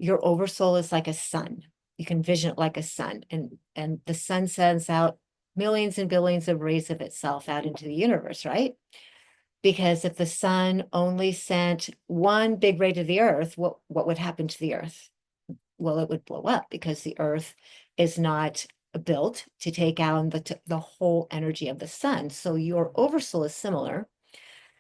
Speaker 2: your oversoul is like a sun. You can vision it like a sun, and the sun sends out millions and billions of rays of itself out into the universe, right? Because if the sun only sent one big ray to the earth, what would happen to the earth? Well, it would blow up because the earth is not built to take out the whole energy of the sun. So your oversoul is similar.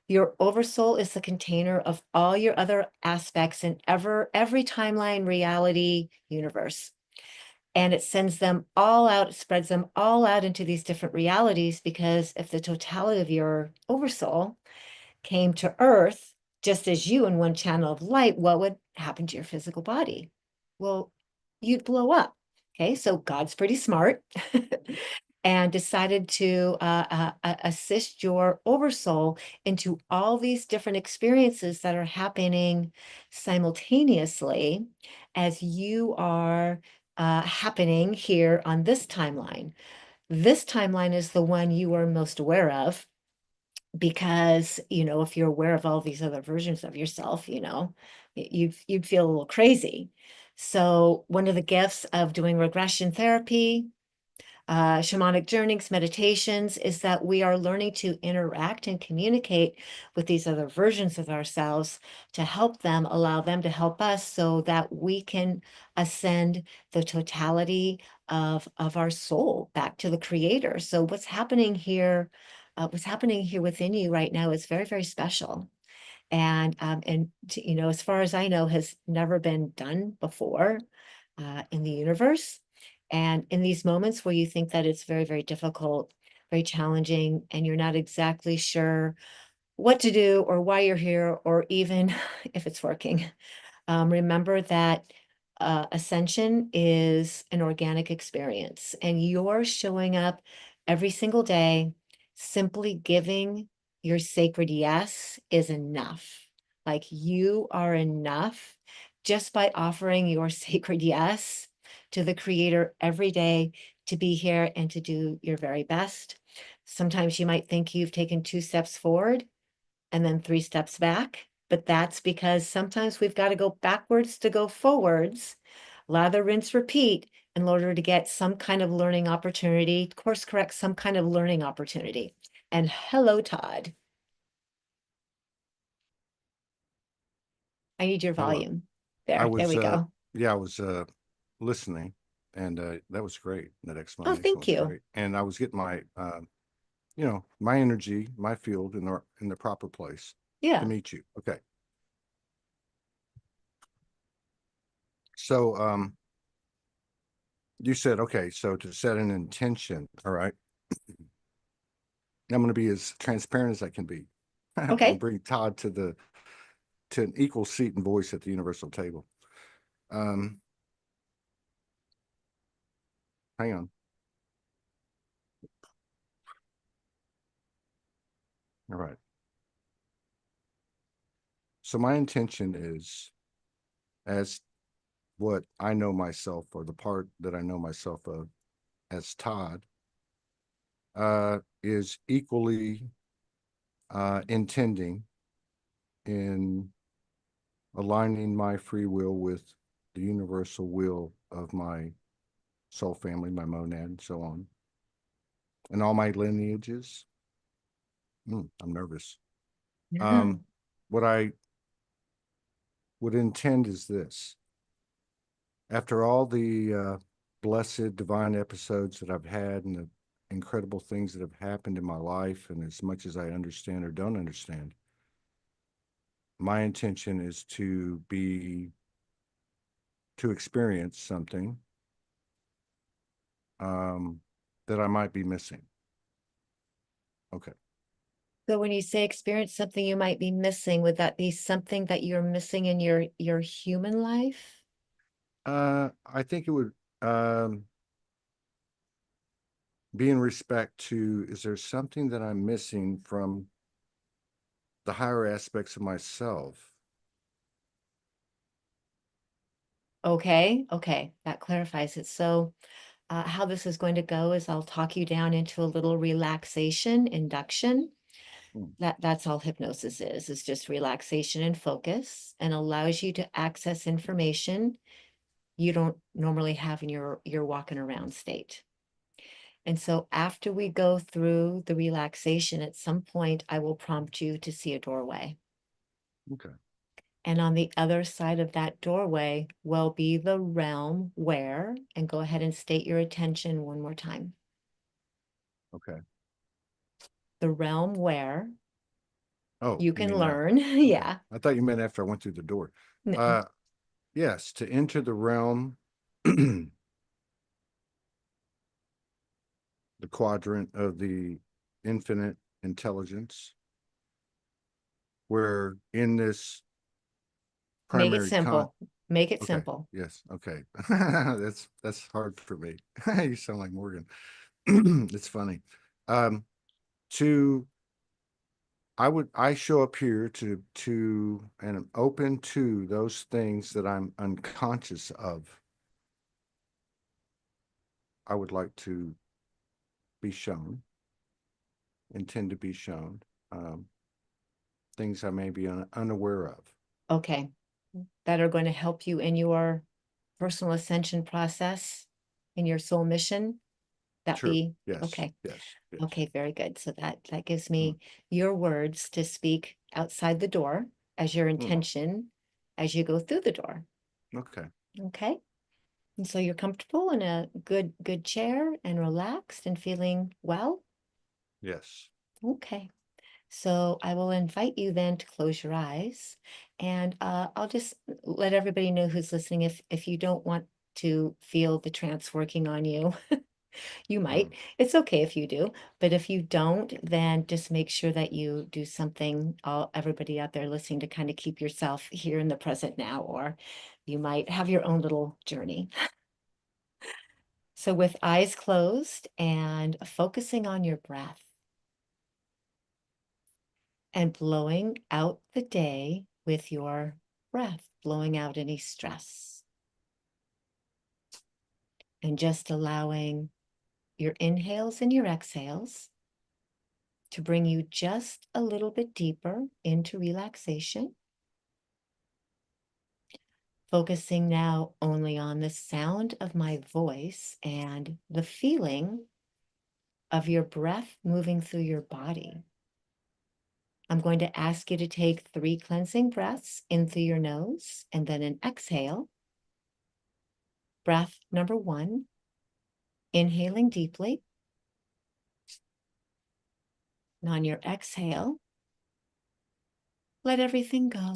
Speaker 2: Your oversoul is the container of all your other aspects in every timeline, reality, universe. And it sends them all out, it spreads them all out into these different realities, because if the totality of your oversoul came to Earth, just as you in one channel of light, what would happen to your physical body? Well, you'd blow up. Okay, so God's pretty smart and decided to assist your oversoul into all these different experiences that are happening simultaneously as you are happening here on this timeline. This timeline is the one you are most aware of, because if you're aware of all these other versions of yourself, you'd feel a little crazy. So one of the gifts of doing regression therapy, shamanic journeys, meditations, is that we are learning to interact and communicate with these other versions of ourselves to help them, allow them to help us, so that we can ascend the totality of our soul back to the creator. So what's happening here within you right now is very, very special. And as far as I know, has never been done before in the universe. And in these moments where you think that it's very, very difficult, very challenging, and you're not exactly sure what to do or why you're here, or even if it's working, remember that ascension is an organic experience, and you're showing up every single day. Simply giving your sacred yes is enough. Like, you are enough just by offering your sacred yes to the creator every day, to be here and to do your very best. Sometimes you might think you've taken 2 steps forward and then 3 steps back. But that's because sometimes we've got to go backwards to go forwards, lather, rinse, repeat, in order to get some kind of learning opportunity, course correct some kind of learning opportunity. And hello, Todd. I need your
Speaker 1: Hello.
Speaker 2: volume.
Speaker 1: I
Speaker 2: There
Speaker 1: was
Speaker 2: we go.
Speaker 1: yeah, I was listening, and that was great. That
Speaker 2: Oh,
Speaker 1: explanation
Speaker 2: thank
Speaker 1: was
Speaker 2: you.
Speaker 1: great. And I was getting my my energy, my field in the proper place to
Speaker 2: Yeah.
Speaker 1: meet you. Okay. So you said, okay, so to set an intention, all right. I'm going to be as transparent as I can be. I'm going to
Speaker 2: Okay.
Speaker 1: bring Todd to an equal seat and voice at the universal table. Um, Hang on. All right. So my intention is, as what I know myself, or the part that I know myself of as Todd, is equally intending in aligning my free will with the universal will of my soul family, my monad, and so on, and all my lineages. I'm nervous.
Speaker 2: Yeah.
Speaker 1: Um, what I would intend is this: after all the blessed divine episodes that I've had, and the incredible things that have happened in my life, and as much as I understand or don't understand, my intention is to experience something um, that I might be missing. Okay.
Speaker 2: So when you say experience something you might be missing, would that be something that you're missing in your human life?
Speaker 1: I think it would be in respect to, is there something that I'm missing from the higher aspects of myself?
Speaker 2: Okay, okay, that clarifies it. So how this is going to go is I'll talk you down into a little relaxation induction.
Speaker 1: Mm.
Speaker 2: That's all hypnosis is just relaxation and focus, and allows you to access information you don't normally have in your walking around state. And so after we go through the relaxation, at some point, I will prompt you to see a doorway.
Speaker 1: Okay.
Speaker 2: And on the other side of that doorway will be the realm where, and go ahead and state your attention one more time.
Speaker 1: Okay.
Speaker 2: The realm where
Speaker 1: Oh,
Speaker 2: you
Speaker 1: you
Speaker 2: can
Speaker 1: mean that?
Speaker 2: learn.
Speaker 1: Okay.
Speaker 2: Yeah.
Speaker 1: I thought you meant after I went through the door.
Speaker 2: No,
Speaker 1: Uh, yes, to enter the realm, the quadrant of the infinite intelligence, where in this
Speaker 2: make it
Speaker 1: primary con.
Speaker 2: simple. Make it
Speaker 1: Okay.
Speaker 2: simple.
Speaker 1: Yes. Okay. That's hard for me. You sound like Morgan. It's funny. Um, to I show up here to and I'm open to those things that I'm unconscious of. I would like to be shown, intend to be shown, um, things I may be unaware of.
Speaker 2: Okay. That are going to help you in your personal ascension process, in your soul mission. That
Speaker 1: True.
Speaker 2: be
Speaker 1: Yes.
Speaker 2: okay.
Speaker 1: Yes. Yes.
Speaker 2: Okay, very good. So that gives
Speaker 1: Mm,
Speaker 2: me your words to speak outside the door as your
Speaker 1: mm,
Speaker 2: intention as you go through the door.
Speaker 1: okay.
Speaker 2: Okay. And so you're comfortable in a good chair and relaxed and feeling well.
Speaker 1: Yes.
Speaker 2: Okay. So I will invite you then to close your eyes, and I'll just let everybody know who's listening if you don't want to feel the trance working on you. You
Speaker 1: Mm,
Speaker 2: might. It's okay if you do, but if you don't, then just make sure that you do something, all everybody out there listening, to kind of keep yourself here in the present now, or you might have your own little journey. So with eyes closed and focusing on your breath and blowing out the day with your breath, blowing out any stress, and just allowing your inhales and your exhales to bring you just a little bit deeper into relaxation. Focusing now only on the sound of my voice and the feeling of your breath moving through your body. I'm going to ask you to take 3 cleansing breaths in through your nose and then an exhale. Breath number 1, inhaling deeply. And on your exhale, let everything go.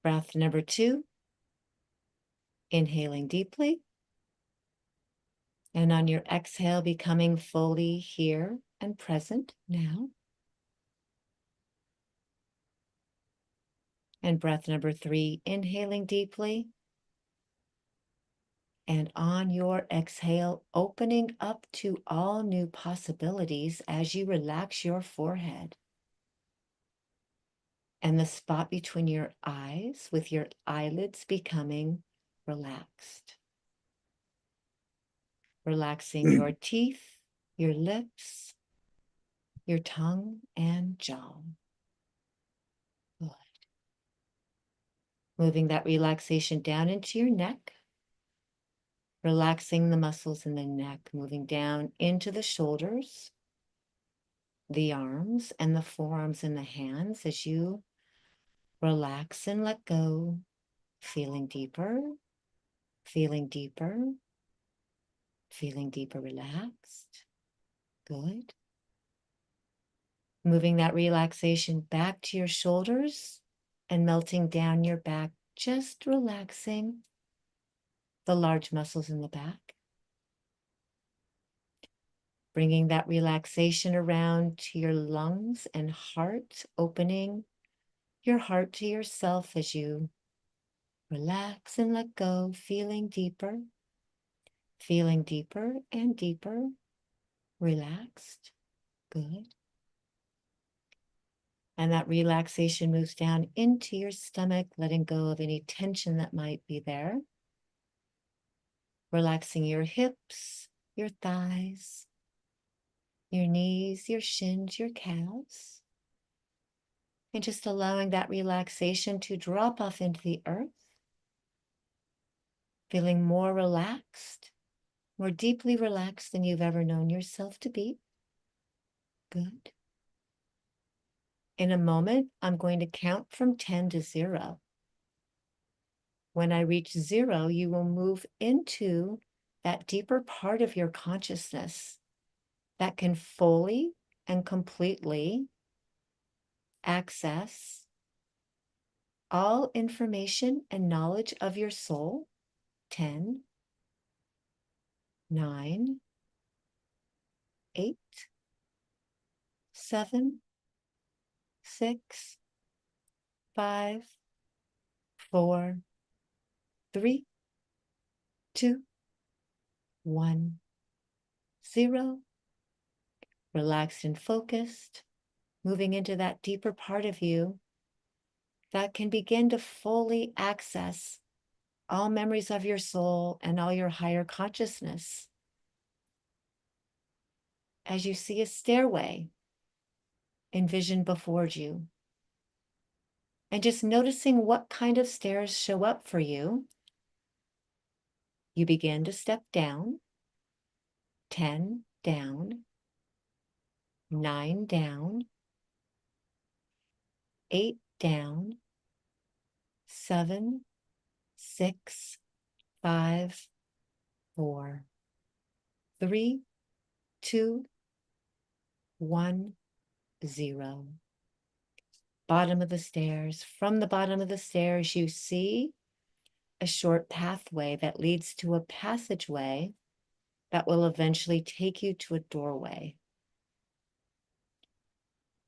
Speaker 2: Breath number 2, inhaling deeply. And on your exhale, becoming fully here and present now. And breath number 3, inhaling deeply. And on your exhale, opening up to all new possibilities as you relax your forehead and the spot between your eyes, with your eyelids becoming relaxed. Relaxing your teeth, your lips, your tongue, and jaw. Good. Moving that relaxation down into your neck, relaxing the muscles in the neck, moving down into the shoulders, the arms, and the forearms and the hands as you relax and let go, feeling deeper, feeling deeper, feeling deeper, relaxed. Good. Moving that relaxation back to your shoulders and melting down your back, just relaxing the large muscles in the back. Bringing that relaxation around to your lungs and heart, opening your heart to yourself as you relax and let go, feeling deeper and deeper, relaxed. Good. And that relaxation moves down into your stomach, letting go of any tension that might be there. Relaxing your hips, your thighs, your knees, your shins, your calves, and just allowing that relaxation to drop off into the earth, feeling more relaxed, more deeply relaxed than you've ever known yourself to be. Good. In a moment, I'm going to count from 10 to 0. When I reach 0, you will move into that deeper part of your consciousness that can fully and completely access all information and knowledge of your soul. 10, 9, 8, 7, 6, 5, 4, 3, 2, 1, 0. Relaxed and focused, moving into that deeper part of you that can begin to fully access all memories of your soul and all your higher consciousness. As you see a stairway envisioned before you, and just noticing what kind of stairs show up for you, you begin to step down. 10 down, 9 down, 8 down, 7, 6, 5, 4, 3, 2, 1, 0. Bottom of the stairs. From the bottom of the stairs, you see a short pathway that leads to a passageway that will eventually take you to a doorway.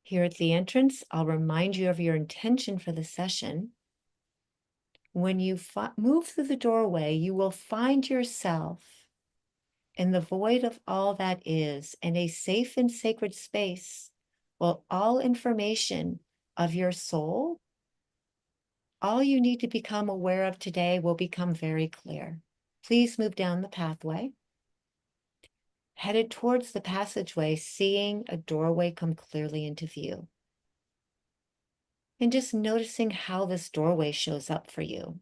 Speaker 2: Here at the entrance, I'll remind you of your intention for the session. When you move through the doorway, you will find yourself in the void of all that is, in a safe and sacred space, while all information of your soul, all you need to become aware of today, will become very clear. Please move down the pathway, headed towards the passageway, seeing a doorway come clearly into view. And just noticing how this doorway shows up for you.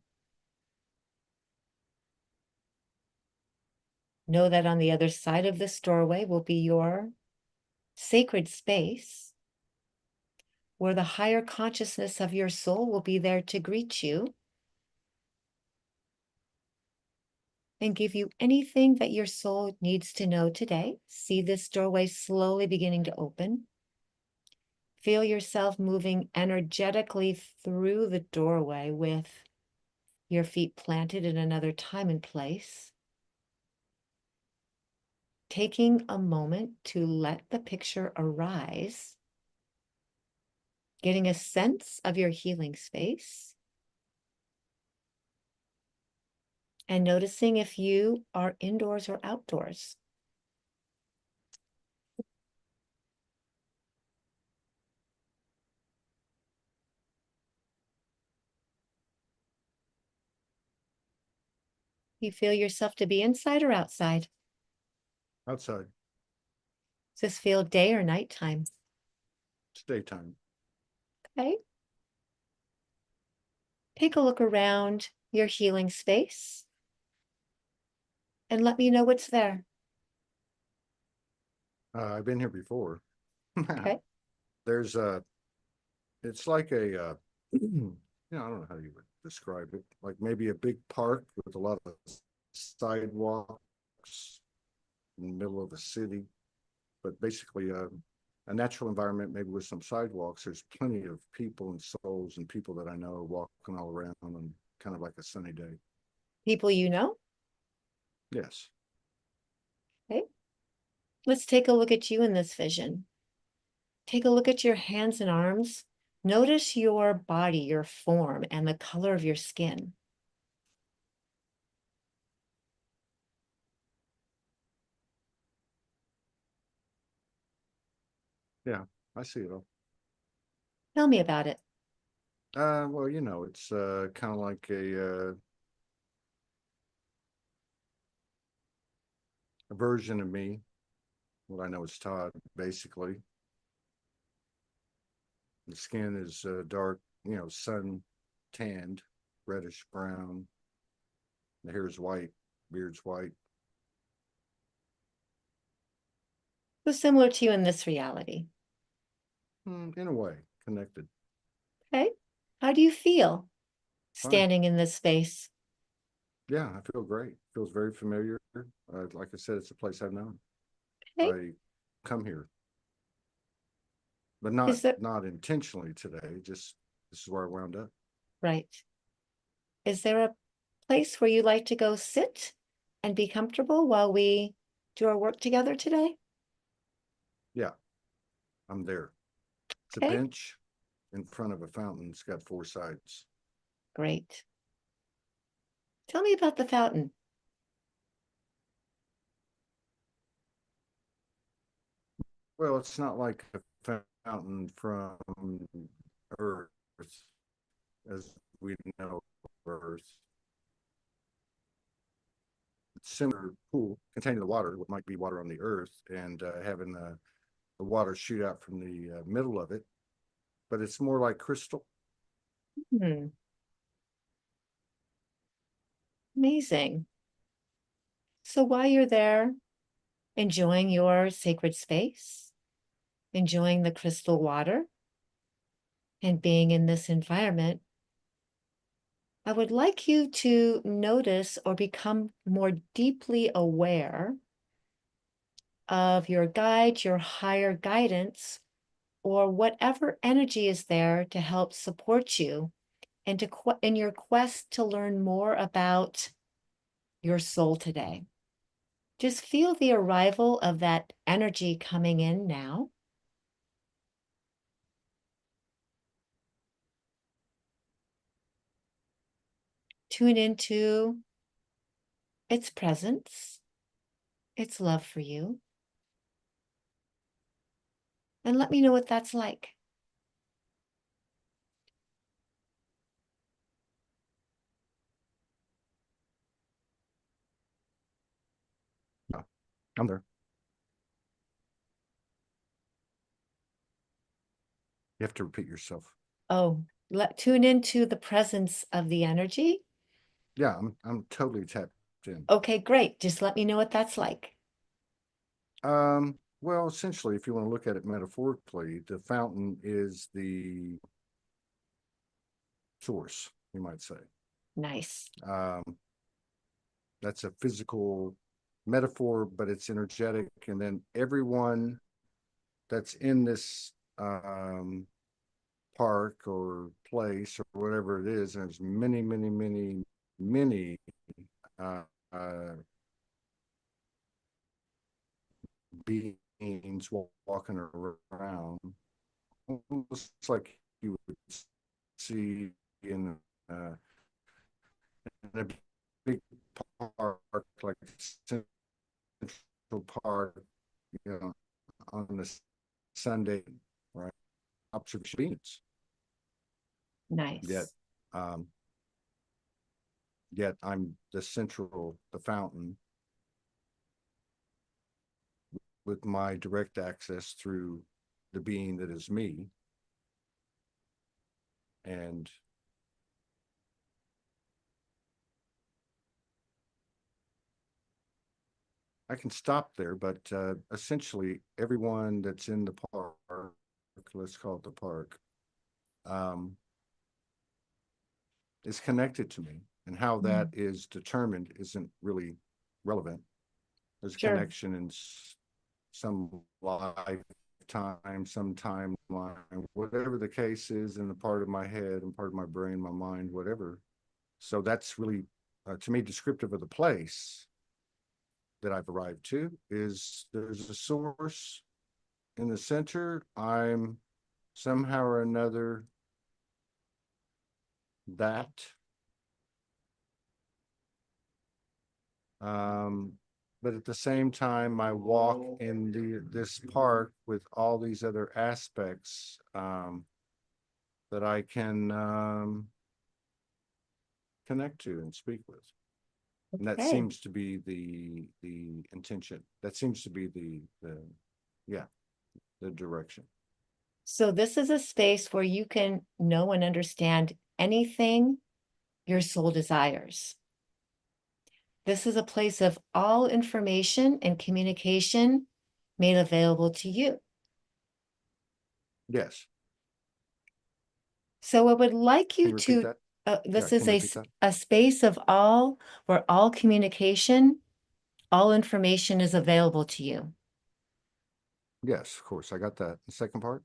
Speaker 2: Know that on the other side of this doorway will be your sacred space, where the higher consciousness of your soul will be there to greet you and give you anything that your soul needs to know today. See this doorway slowly beginning to open. Feel yourself moving energetically through the doorway with your feet planted in another time and place. Taking a moment to let the picture arise, getting a sense of your healing space, and noticing if you are indoors or outdoors. You feel yourself to be inside or outside?
Speaker 1: Outside.
Speaker 2: Does this feel day or nighttime?
Speaker 1: It's daytime.
Speaker 2: Okay. Take a look around your healing space and let me know what's there.
Speaker 1: I've been here before.
Speaker 2: Okay.
Speaker 1: There's it's like a, I don't know how you would describe it. Like maybe a big park with a lot of sidewalks in the middle of the city, but basically a natural environment, maybe with some sidewalks. There's plenty of people and souls and people that I know walking all around, and kind of like a sunny day.
Speaker 2: People you know?
Speaker 1: Yes.
Speaker 2: Okay. Let's take a look at you in this vision. Take a look at your hands and arms. Notice your body, your form, and the color of your skin.
Speaker 1: Yeah, I see it all.
Speaker 2: Tell me about it.
Speaker 1: Well, it's kind of like a version of me. what I know is Todd, basically. The skin is dark, sun tanned, reddish brown. The hair is white, beard's white.
Speaker 2: So similar to you in this reality.
Speaker 1: In a way, connected.
Speaker 2: Okay. How do you feel
Speaker 1: Fine.
Speaker 2: standing in this space?
Speaker 1: Yeah, I feel great. Feels very familiar. Like I said, it's a place I've known.
Speaker 2: Okay.
Speaker 1: I come here, but
Speaker 2: Is there,
Speaker 1: not intentionally today. Just this is where I wound up.
Speaker 2: right. Is there a place where you like to go sit and be comfortable while we do our work together today?
Speaker 1: Yeah, I'm there. It's a
Speaker 2: Okay.
Speaker 1: bench in front of a fountain. It's got four sides.
Speaker 2: Great. Tell me about the fountain.
Speaker 1: Well, it's not like a fountain from Earth as we know Earth. It's similar pool containing the water, what might be water on the Earth, and having the water shoot out from the middle of it. But it's more like crystal.
Speaker 2: Hmm, amazing. So while you're there, enjoying your sacred space, enjoying the crystal water, and being in this environment, I would like you to notice or become more deeply aware of your guide, your higher guidance, or whatever energy is there to help support you and in your quest to learn more about your soul today. Just feel the arrival of that energy coming in now. Tune into its presence, its love for you, and let me know what that's like.
Speaker 1: I'm there. You have to repeat yourself.
Speaker 2: Oh, tune into the presence of the energy.
Speaker 1: Yeah, I'm totally tapped in.
Speaker 2: Okay, great. Just let me know what that's like.
Speaker 1: Well, essentially, if you want to look at it metaphorically, the fountain is the source, you might say.
Speaker 2: Nice.
Speaker 1: Um, that's a physical metaphor, but it's energetic. And then everyone that's in this park or place or whatever it is, and there's many, many, many, many uh, uh, beings walking around, almost like you would see in, uh, in a big park, like Central Park, on a Sunday, right? Observation beings. Yet,
Speaker 2: Nice.
Speaker 1: um, I'm the fountain, with my direct access through the being that is me. And I can stop there, but essentially everyone that's in the park, let's call it the park, um, is connected to me. And how that
Speaker 2: Mm,
Speaker 1: is determined isn't really relevant. There's a
Speaker 2: sure.
Speaker 1: connection in some lifetime, some timeline, whatever the case is, in the part of my head and part of my brain, my mind, whatever. So that's really, to me, descriptive of the place that I've arrived to. Is there's a source in the center. I'm somehow or another that. Um, but at the same time, I walk in this park with all these other aspects that I can connect to and speak with. And that
Speaker 2: Okay.
Speaker 1: seems to be the intention. That seems to be the yeah, the direction.
Speaker 2: So this is a space where you can know and understand anything your soul desires. This is a place of all information and communication made available to you.
Speaker 1: Yes.
Speaker 2: So I would like
Speaker 1: Can
Speaker 2: you
Speaker 1: you repeat
Speaker 2: to,
Speaker 1: that? Yeah,
Speaker 2: this
Speaker 1: can
Speaker 2: is
Speaker 1: you repeat that?
Speaker 2: a space of all, where all communication, all information is available to you.
Speaker 1: Yes, of course. I got that. The second part?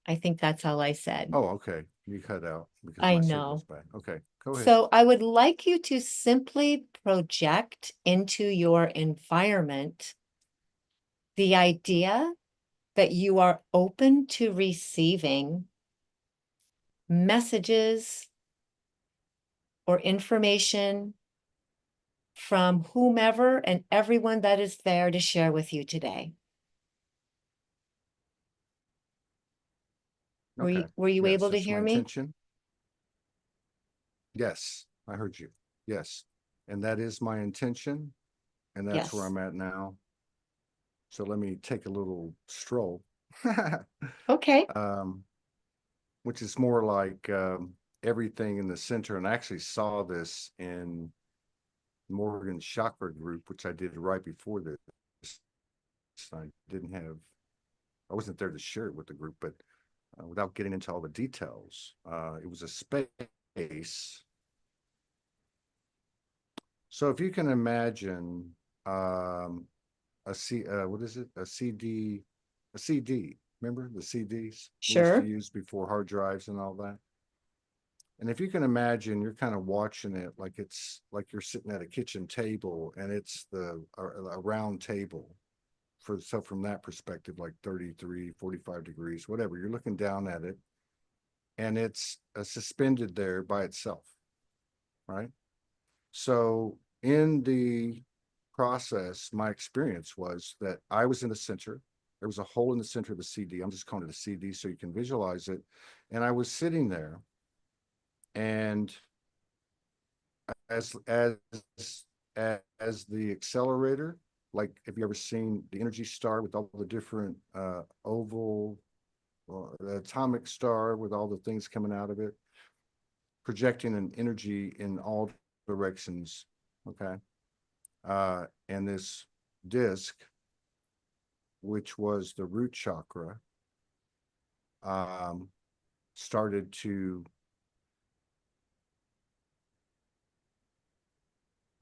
Speaker 2: I think that's all I said.
Speaker 1: Oh, okay. You cut out because
Speaker 2: I
Speaker 1: my signal's
Speaker 2: know.
Speaker 1: bad. Okay, go ahead.
Speaker 2: So I would like you to simply project into your environment the idea that you are open to receiving messages or information from whomever and everyone that is there to share with you today.
Speaker 1: Okay.
Speaker 2: Were you
Speaker 1: Yes,
Speaker 2: able to
Speaker 1: that's my
Speaker 2: hear me?
Speaker 1: intention. Yes, I heard you. Yes. And that is my intention. And that's where
Speaker 2: Yes.
Speaker 1: I'm at now. So let me take a little stroll,
Speaker 2: Okay.
Speaker 1: um, which is more like everything in the center. And I actually saw this in Morgan's chakra group, which I did right before this. I didn't have, I wasn't there to share it with the group, but without getting into all the details, it was a space. So if you can imagine what is it? A CD. Remember the CDs we used to
Speaker 2: Sure.
Speaker 1: use before hard drives and all that? And if you can imagine, you're kind of watching it like it's like you're sitting at a kitchen table and it's a round table for, so from that perspective, like 33, 45 degrees, whatever, you're looking down at it and it's suspended there by itself, right? So in the process, my experience was that I was in the center. There was a hole in the center of the CD. I'm just calling it a CD so you can visualize it. And I was sitting there, and as as the accelerator, like have you ever seen the energy star with all the different oval, the atomic star with all the things coming out of it, projecting an energy in all directions, okay? And this disc, which was the root chakra, um, started to,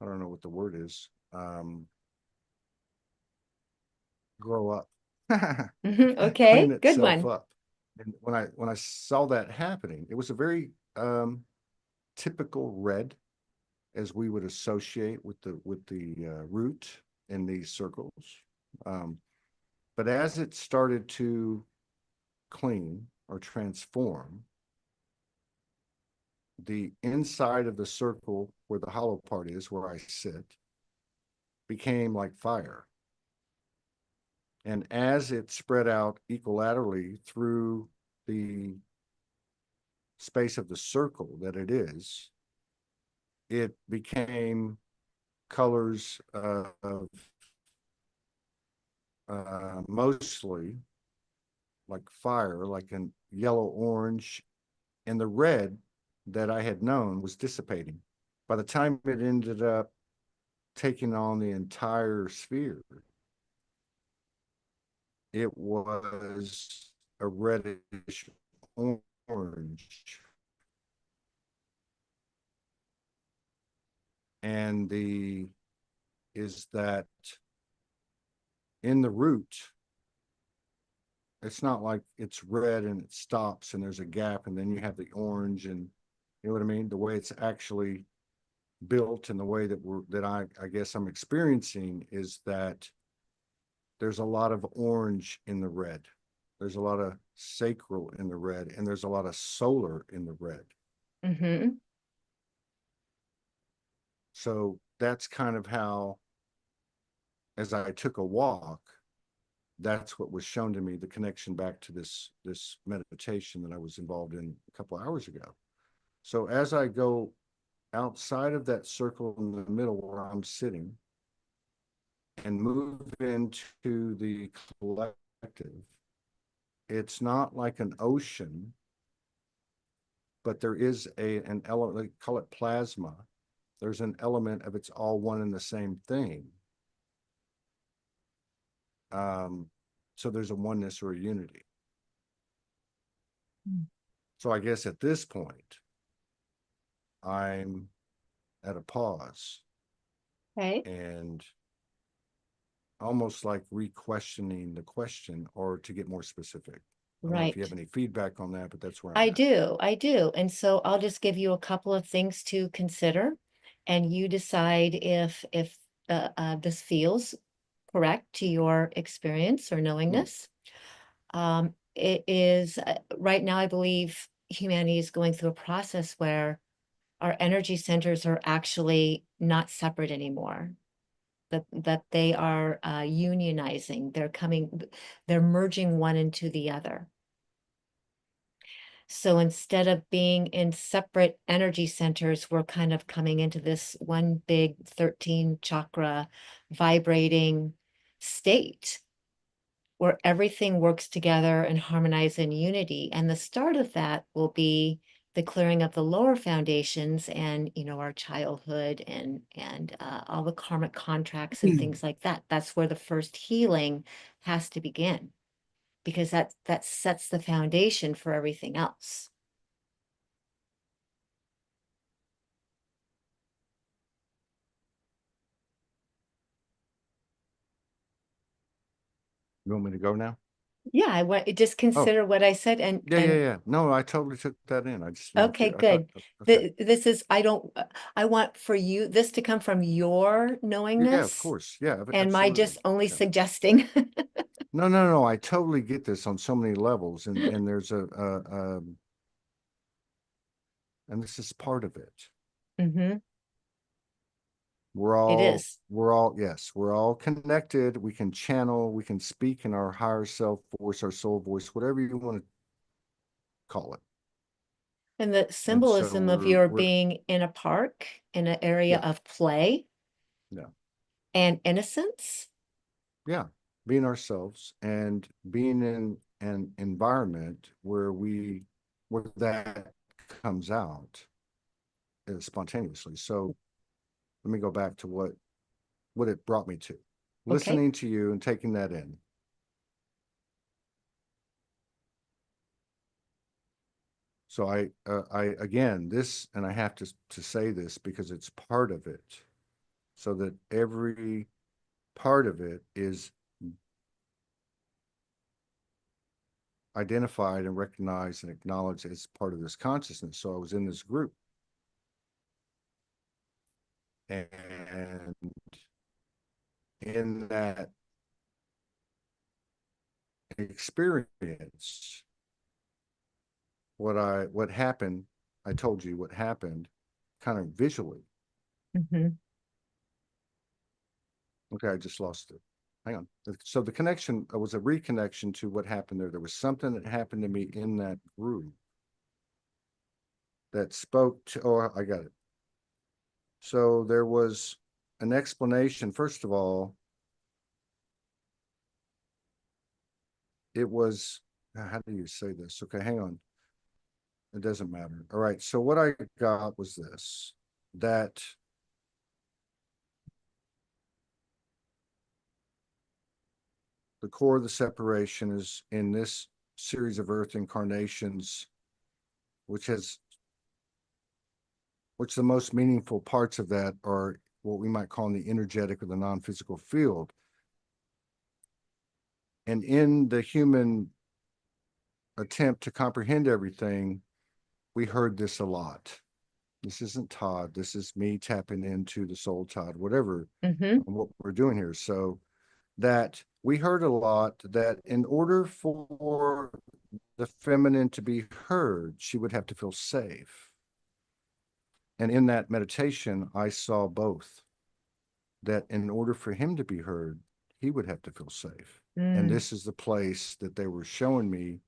Speaker 1: I don't know what the word is, grow up, clean
Speaker 2: Okay. Good
Speaker 1: itself
Speaker 2: one.
Speaker 1: up. And when I saw that happening, it was a very typical red, as we would associate with the root in these circles. Um, but as it started to clean or transform, the inside of the circle where the hollow part is, where I sit, became like fire. And as it spread out equilaterally through the space of the circle that it is, it became colors of mostly like fire, like a yellow orange, and the red that I had known was dissipating. By the time it ended up taking on the entire sphere, it was a reddish orange. And the is that in the root, it's not like it's red and it stops and there's a gap and then you have the orange, and you know what I mean? The way it's actually built and the way that I guess I'm experiencing is that there's a lot of orange in the red. There's a lot of sacral in the red, and there's a lot of solar in the red.
Speaker 2: Hmm.
Speaker 1: So that's kind of how, as I took a walk, that's what was shown to me, the connection back to this meditation that I was involved in a couple of hours ago. So as I go outside of that circle in the middle where I'm sitting, and move into the collective, it's not like an ocean, but there is an element, they call it plasma. There's an element of it's all one and the same thing. So there's a oneness or a unity. So I guess at this point, I'm at a pause
Speaker 2: Okay.
Speaker 1: and almost like re-questioning the question or to get more specific. I don't know if you have
Speaker 2: Right.
Speaker 1: any feedback on that, but that's where I'm
Speaker 2: I
Speaker 1: at.
Speaker 2: do. I do. And so I'll just give you a couple of things to consider, and you decide if this feels correct to your experience or
Speaker 1: Hmm.
Speaker 2: knowingness. It is right now, I believe humanity is going through a process where our energy centers are actually not separate anymore. That they are unionizing. They're merging one into the other. So instead of being in separate energy centers, we're kind of coming into this one big 13 chakra vibrating state where everything works together and harmonize in unity. And the start of that will be the clearing of the lower foundations and our childhood and all the karmic contracts and things like that. That's where the first healing has to begin because that sets the foundation for everything else.
Speaker 1: You want me to go now?
Speaker 2: Yeah, I want just
Speaker 1: Oh,
Speaker 2: consider what I said and
Speaker 1: yeah, yeah,
Speaker 2: and
Speaker 1: yeah. No, I totally took that in. I just wanted
Speaker 2: okay,
Speaker 1: to, I thought,
Speaker 2: good.
Speaker 1: okay.
Speaker 2: This is I don't I want for you this to come from your
Speaker 1: Yeah, of
Speaker 2: knowingness
Speaker 1: course. Yeah,
Speaker 2: and my
Speaker 1: absolutely.
Speaker 2: just only
Speaker 1: Yeah.
Speaker 2: suggesting.
Speaker 1: No, no, no. I totally get this on so many levels, and there's and this is part of it.
Speaker 2: Hmm.
Speaker 1: We're
Speaker 2: It
Speaker 1: all,
Speaker 2: is.
Speaker 1: we're all, yes, we're all connected. We can channel, we can speak in our higher self voice, our soul voice, whatever you want to call it.
Speaker 2: And the
Speaker 1: And so
Speaker 2: symbolism of your
Speaker 1: we're,
Speaker 2: being in a park, in an area
Speaker 1: yeah,
Speaker 2: of play
Speaker 1: yeah,
Speaker 2: and innocence.
Speaker 1: yeah, being ourselves and being in an environment where that comes out spontaneously. So let me go back to what it brought me to.
Speaker 2: Okay.
Speaker 1: Listening to you and taking that in. So I again this, and I have to say this because it's part of it, so that every part of it is identified and recognized and acknowledged as part of this consciousness. So I was in this group, and in that experience, what happened, I told you what happened, kind of visually.
Speaker 2: Hmm.
Speaker 1: Okay, I just lost it. Hang on. So the connection was a reconnection to what happened there. There was something that happened to me in that group that spoke to, oh, I got it. So there was an explanation. First of all, it was, how do you say this? Okay, hang on. It doesn't matter. All right. So what I got was this, that the core of the separation is in this series of Earth incarnations, which has which the most meaningful parts of that are what we might call in the energetic or the non-physical field. And in the human attempt to comprehend everything, we heard this a lot. This isn't Todd. This is me tapping into the soul Todd, whatever
Speaker 2: Hmm.
Speaker 1: what we're doing here. So that we heard a lot that in order for the feminine to be heard, she would have to feel safe. And in that meditation, I saw both, that in order for him to be heard, he would have to feel safe. And
Speaker 2: Mm.
Speaker 1: this is the place that they were showing me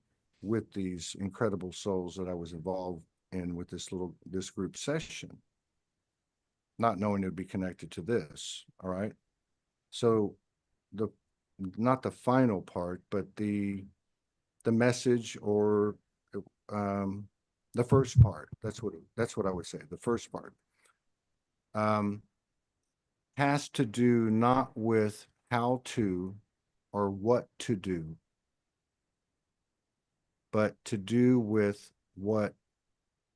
Speaker 1: with these incredible souls that I was involved in with this group session, not knowing it would be connected to this. All right. So the not the final part, but the message or um, the first part. That's what I would say. The first part um, has to do not with how to or what to do, but to do with what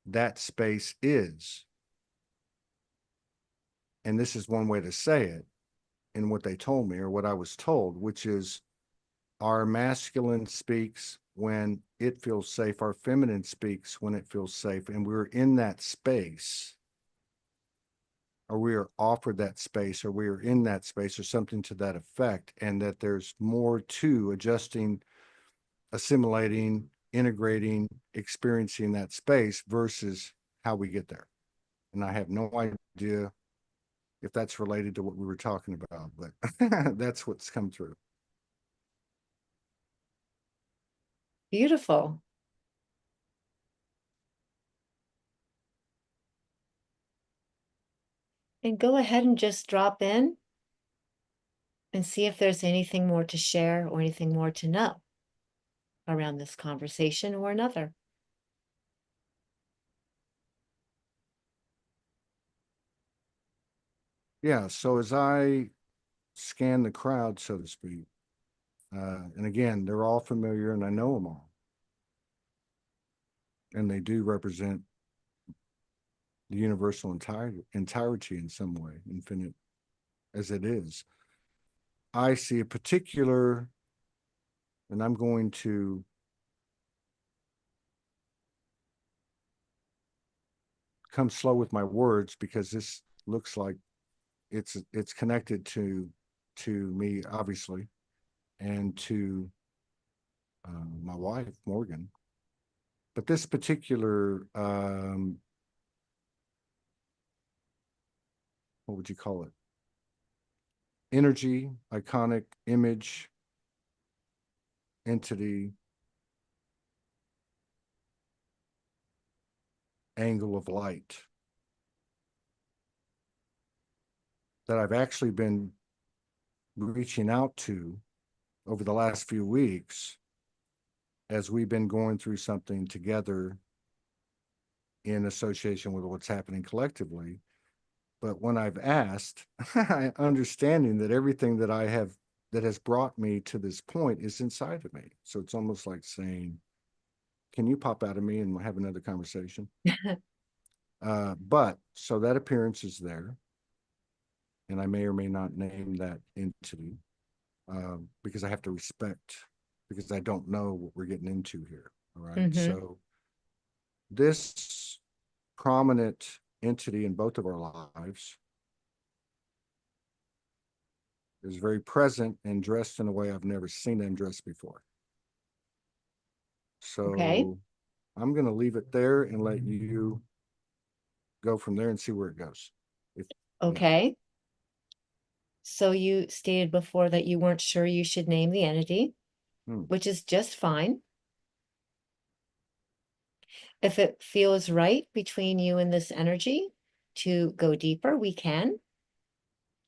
Speaker 1: that space is. And this is one way to say it in what they told me or what I was told, which is our masculine speaks when it feels safe, our feminine speaks when it feels safe, and we're in that space, or we are offered that space, or we are in that space, or something to that effect, and that there's more to adjusting, assimilating, integrating, experiencing that space versus how we get there. And I have no idea if that's related to what we were talking about, but that's what's come through.
Speaker 2: Beautiful. And go ahead and just drop in and see if there's anything more to share or anything more to know around this conversation or another.
Speaker 1: Yeah. So as I scan the crowd, so to speak, and again, they're all familiar and I know them all. And they do represent the universal entirety in some way, infinite as it is. I see a particular, and I'm going to come slow with my words because this looks like it's connected to me, obviously, and to my wife, Morgan. But this particular, what would you call it? Energy, iconic image, entity, angle of light that I've actually been reaching out to over the last few weeks as we've been going through something together in association with what's happening collectively. But when I've asked, understanding that everything that I have that has brought me to this point is inside of me. So it's almost like saying, can you pop out of me and have another conversation? But so that appearance is there. And I may or may not name that entity because I have to respect, because I don't know what we're getting into here. All right.
Speaker 2: Mm-hmm.
Speaker 1: So this prominent entity in both of our lives is very present and dressed in a way I've never seen them dressed before.
Speaker 2: Okay.
Speaker 1: So I'm going to leave it there and let you go from there and see where it goes. If, yeah.
Speaker 2: Okay. So you stated before that you weren't sure you should name the entity,
Speaker 1: Hmm.
Speaker 2: which is just fine. If it feels right between you and this energy to go deeper, we can.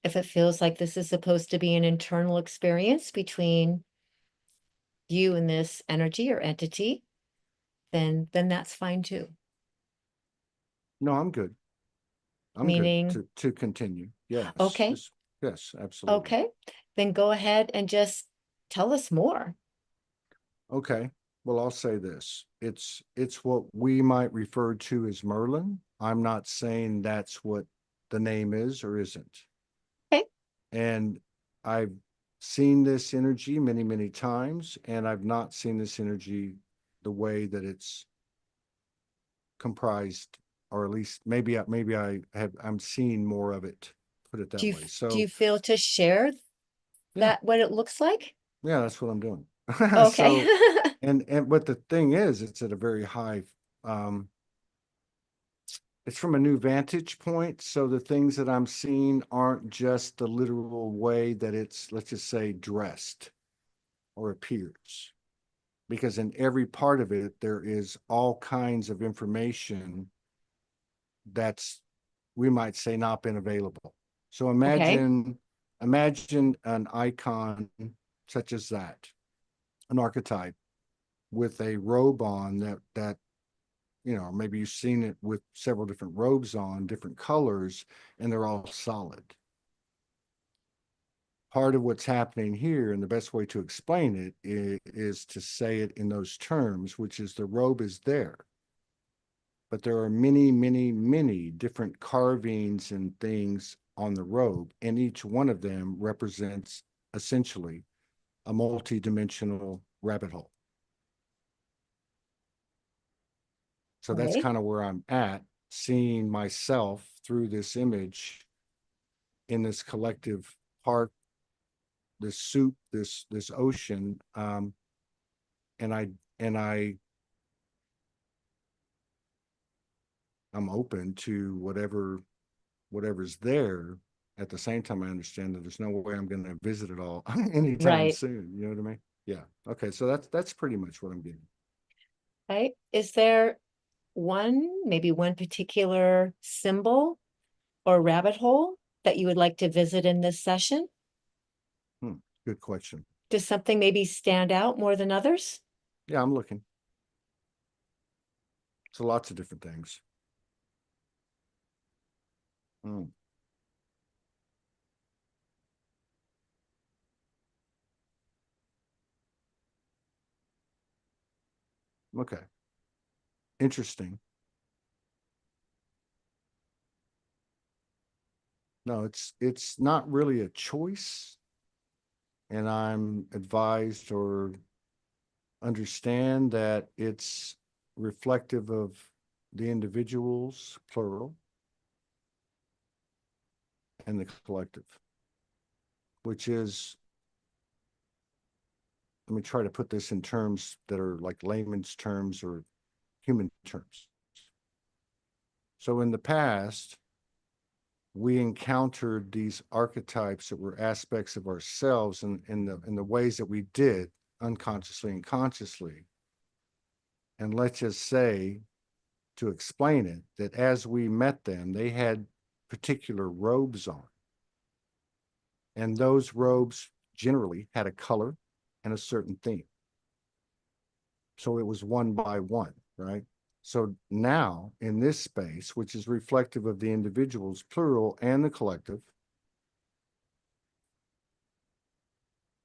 Speaker 2: If it feels like this is supposed to be an internal experience between you and this energy or entity, then that's fine too.
Speaker 1: No, I'm good. I'm good
Speaker 2: Meaning,
Speaker 1: to continue. Yes.
Speaker 2: okay,
Speaker 1: Yes, absolutely.
Speaker 2: okay, then go ahead and just tell us more.
Speaker 1: Okay. Well, I'll say this. It's what we might refer to as Merlin. I'm not saying that's what the name is or isn't.
Speaker 2: Okay,
Speaker 1: And I've seen this energy many, many times, and I've not seen this energy the way that it's comprised, or at least maybe I'm seeing more of it, put it
Speaker 2: do
Speaker 1: that
Speaker 2: you
Speaker 1: way.
Speaker 2: do you
Speaker 1: So
Speaker 2: feel to share
Speaker 1: yeah,
Speaker 2: that what it looks like?
Speaker 1: yeah, that's what I'm doing.
Speaker 2: Okay.
Speaker 1: So and but the thing is, it's at a very high um it's from a new vantage point. So the things that I'm seeing aren't just the literal way that it's, let's just say, dressed or appears. Because in every part of it, there is all kinds of information that's, we might say, not been available. So
Speaker 2: Okay.
Speaker 1: imagine Imagine an icon such as that, an archetype with a robe on that maybe you've seen it with several different robes on, different colors, and they're all solid. Part of what's happening here, and the best way to explain it is to say it in those terms, which is the robe is there, but there are many, many, many different carvings and things on the robe, and each one of them represents essentially a multi-dimensional rabbit hole. So that's
Speaker 2: Right.
Speaker 1: kind of where I'm at, seeing myself through this image in this collective park, this soup, this ocean, and I'm open to whatever's there. At the same time, I understand that there's no way I'm going to visit it all anytime
Speaker 2: Right.
Speaker 1: soon. You know what I mean? Yeah. Okay. So that's pretty much what I'm getting.
Speaker 2: Right. Is there maybe one particular symbol or rabbit hole that you would like to visit in this session?
Speaker 1: Good question.
Speaker 2: Does something maybe stand out more than others?
Speaker 1: Yeah, I'm looking. So lots of different things. Hmm. Okay. Interesting. No, it's not really a choice, and I'm advised or understand that it's reflective of the individuals, plural, and the collective, which is, let me try to put this in terms that are like layman's terms or human terms. So in the past, we encountered these archetypes that were aspects of ourselves in the ways that we did unconsciously and consciously. And let's just say, to explain it, that as we met them, they had particular robes on. And those robes generally had a color and a certain theme. So it was one by one, right? So now in this space, which is reflective of the individuals, plural, and the collective,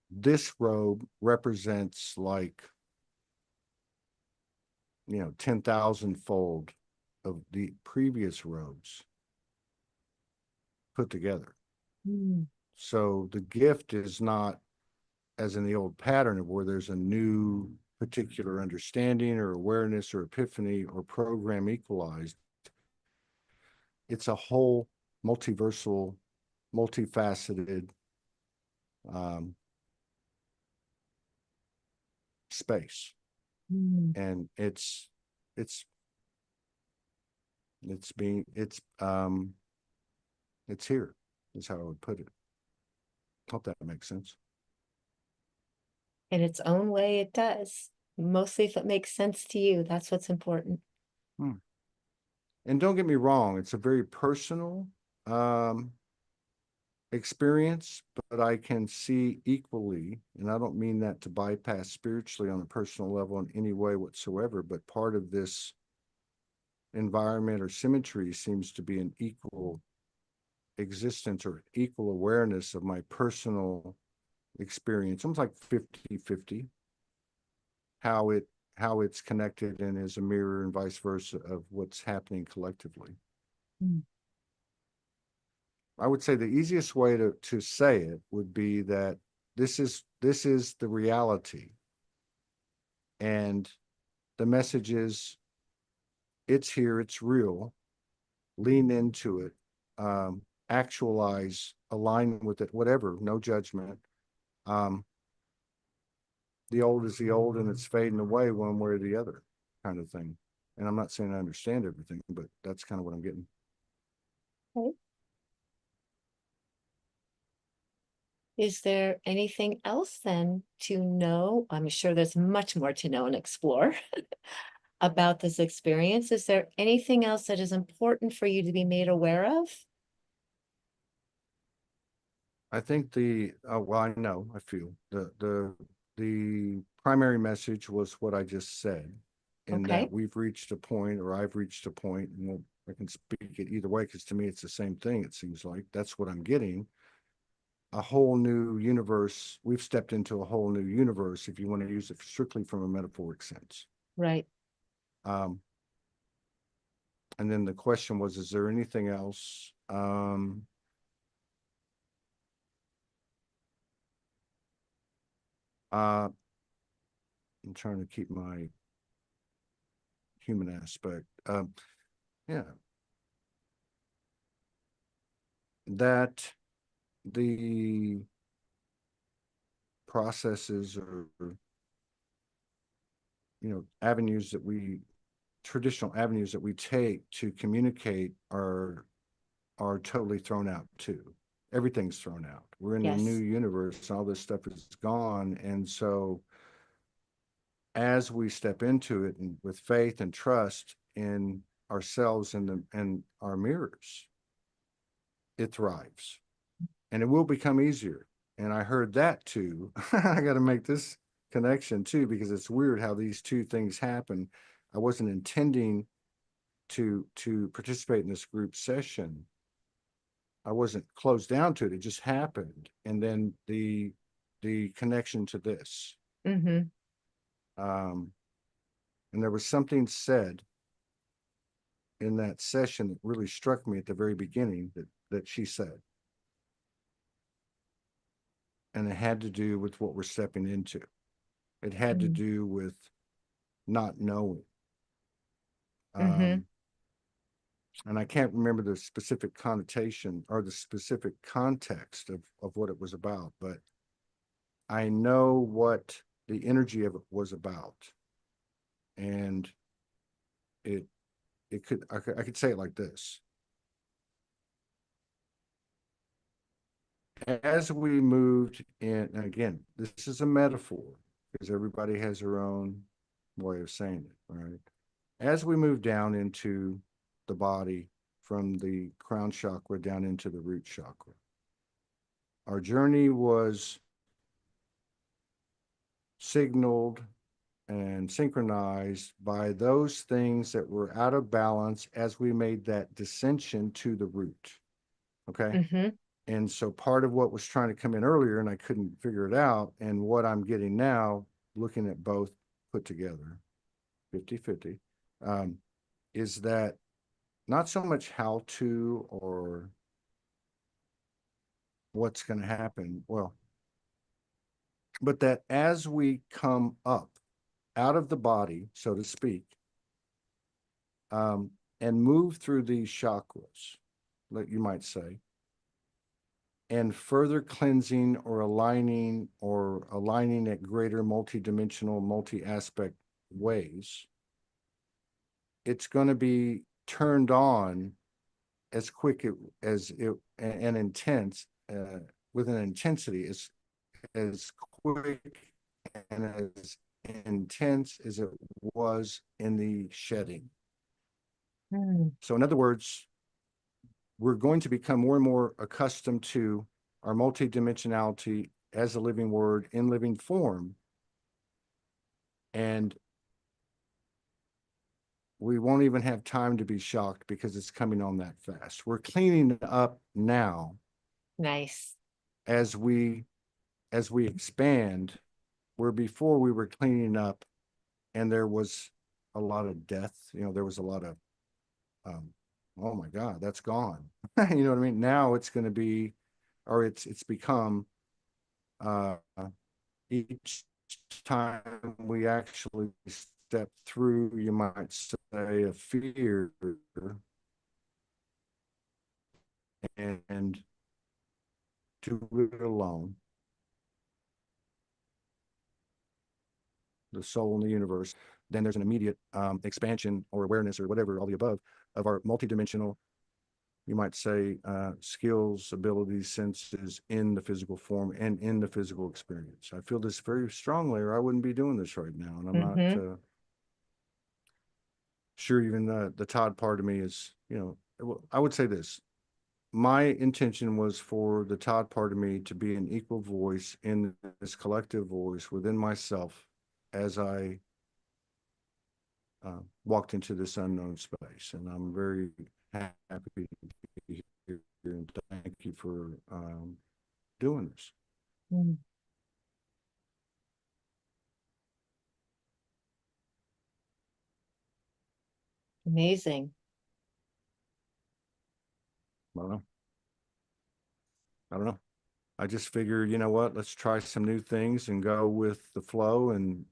Speaker 1: this robe represents like, 10,000 fold of the previous robes put together.
Speaker 2: Mm.
Speaker 1: So the gift is not as in the old pattern of where there's a new particular understanding or awareness or epiphany or program equalized. It's a whole multiversal, multifaceted um, space,
Speaker 2: Mm.
Speaker 1: and it's it's being it's here. Is how I would put it. Hope that makes sense.
Speaker 2: In its own way, it does. Mostly if it makes sense to you, that's what's important.
Speaker 1: Hmm. And don't get me wrong, it's a very personal um, experience, but I can see equally, and I don't mean that to bypass spiritually on a personal level in any way whatsoever, but part of this environment or symmetry seems to be an equal existence or equal awareness of my personal experience, almost like 50-50, how it's connected and is a mirror and vice versa of what's happening collectively.
Speaker 2: Mm.
Speaker 1: I would say the easiest way to say it would be that this is the reality, and the message is it's here, it's real. Lean into it, actualize, align with it, whatever. No judgment. Um, the old is the old, and it's fading away one way or the other, kind of thing. And I'm not saying I understand everything, but that's kind of what I'm getting.
Speaker 2: Okay. Is there anything else then to know? I'm sure there's much more to know and explore about this experience. Is there anything else that is important for you to be made aware of?
Speaker 1: I think well, I know, I feel the primary message was what I just said, in that
Speaker 2: Okay.
Speaker 1: we've reached a point, or I've reached a point, and I can speak it either way because to me it's the same thing. It seems like that's what I'm getting. A whole new universe. We've stepped into a whole new universe, if you want to use it strictly from a metaphoric sense.
Speaker 2: Right.
Speaker 1: Um, and then the question was, is there anything else? I'm trying to keep my human aspect. Yeah, that the processes, or avenues that we traditional avenues that we take to communicate are totally thrown out too. Everything's thrown out. We're in a new
Speaker 2: Yes.
Speaker 1: universe. All this stuff is gone, and so as we step into it, and with faith and trust in ourselves and our mirrors, it thrives, and it will become easier. And I heard that too. I got to make this connection too, because it's weird how these two things happen. I wasn't intending to participate in this group session. I wasn't closed down to it. It just happened. And then the connection to this.
Speaker 2: Mm-hmm.
Speaker 1: Um, and there was something said in that session that really struck me at the very beginning, that she said. And it had to do with what we're stepping into. It had to do with not knowing.
Speaker 2: Mm-hmm.
Speaker 1: Um, and I can't remember the specific connotation or the specific context of what it was about, but I know what the energy of it was about. And it I could say it like this. As we moved in, and again, this is a metaphor because everybody has their own way of saying it, right? As we move down into the body, from the crown chakra down into the root chakra, our journey was signaled and synchronized by those things that were out of balance as we made that descension to the root. Okay.
Speaker 2: Mm-hmm.
Speaker 1: And so part of what was trying to come in earlier, and I couldn't figure it out, and what I'm getting now, looking at both put together, 50-50, is that not so much how to or what's going to happen, well, but that as we come up out of the body, so to speak, and move through these chakras, like you might say, and further cleansing or aligning at greater multidimensional, multi-aspect ways, it's going to be turned on as quick as it and intense, with an intensity as quick and as intense as it was in the shedding.
Speaker 2: Mm.
Speaker 1: So in other words, we're going to become more and more accustomed to our multidimensionality as a living word in living form. And we won't even have time to be shocked because it's coming on that fast. We're cleaning up now
Speaker 2: Nice.
Speaker 1: as we expand, where before we were cleaning up and there was a lot of death, there was a lot of oh my God, that's gone. You know what I mean? Now it's going to be, or it's become, uh, each time we actually step through, you might say, a fear, and do it alone, the soul in the universe, then there's an immediate expansion or awareness or whatever, all the above, of our multidimensional, you might say, skills, abilities, senses in the physical form and in the physical experience. I feel this very strongly, or I wouldn't be doing this right now. And I'm not
Speaker 2: Mm-hmm.
Speaker 1: sure even the Todd part of me is, I would say this. my intention was for the Todd part of me to be an equal voice in this collective voice within myself as I walked into this unknown space. And I'm very happy to be here, and thank you for doing this.
Speaker 2: Mm. Amazing.
Speaker 1: I don't know. I don't know. I just figured, you know what, let's try some new things and go with the flow and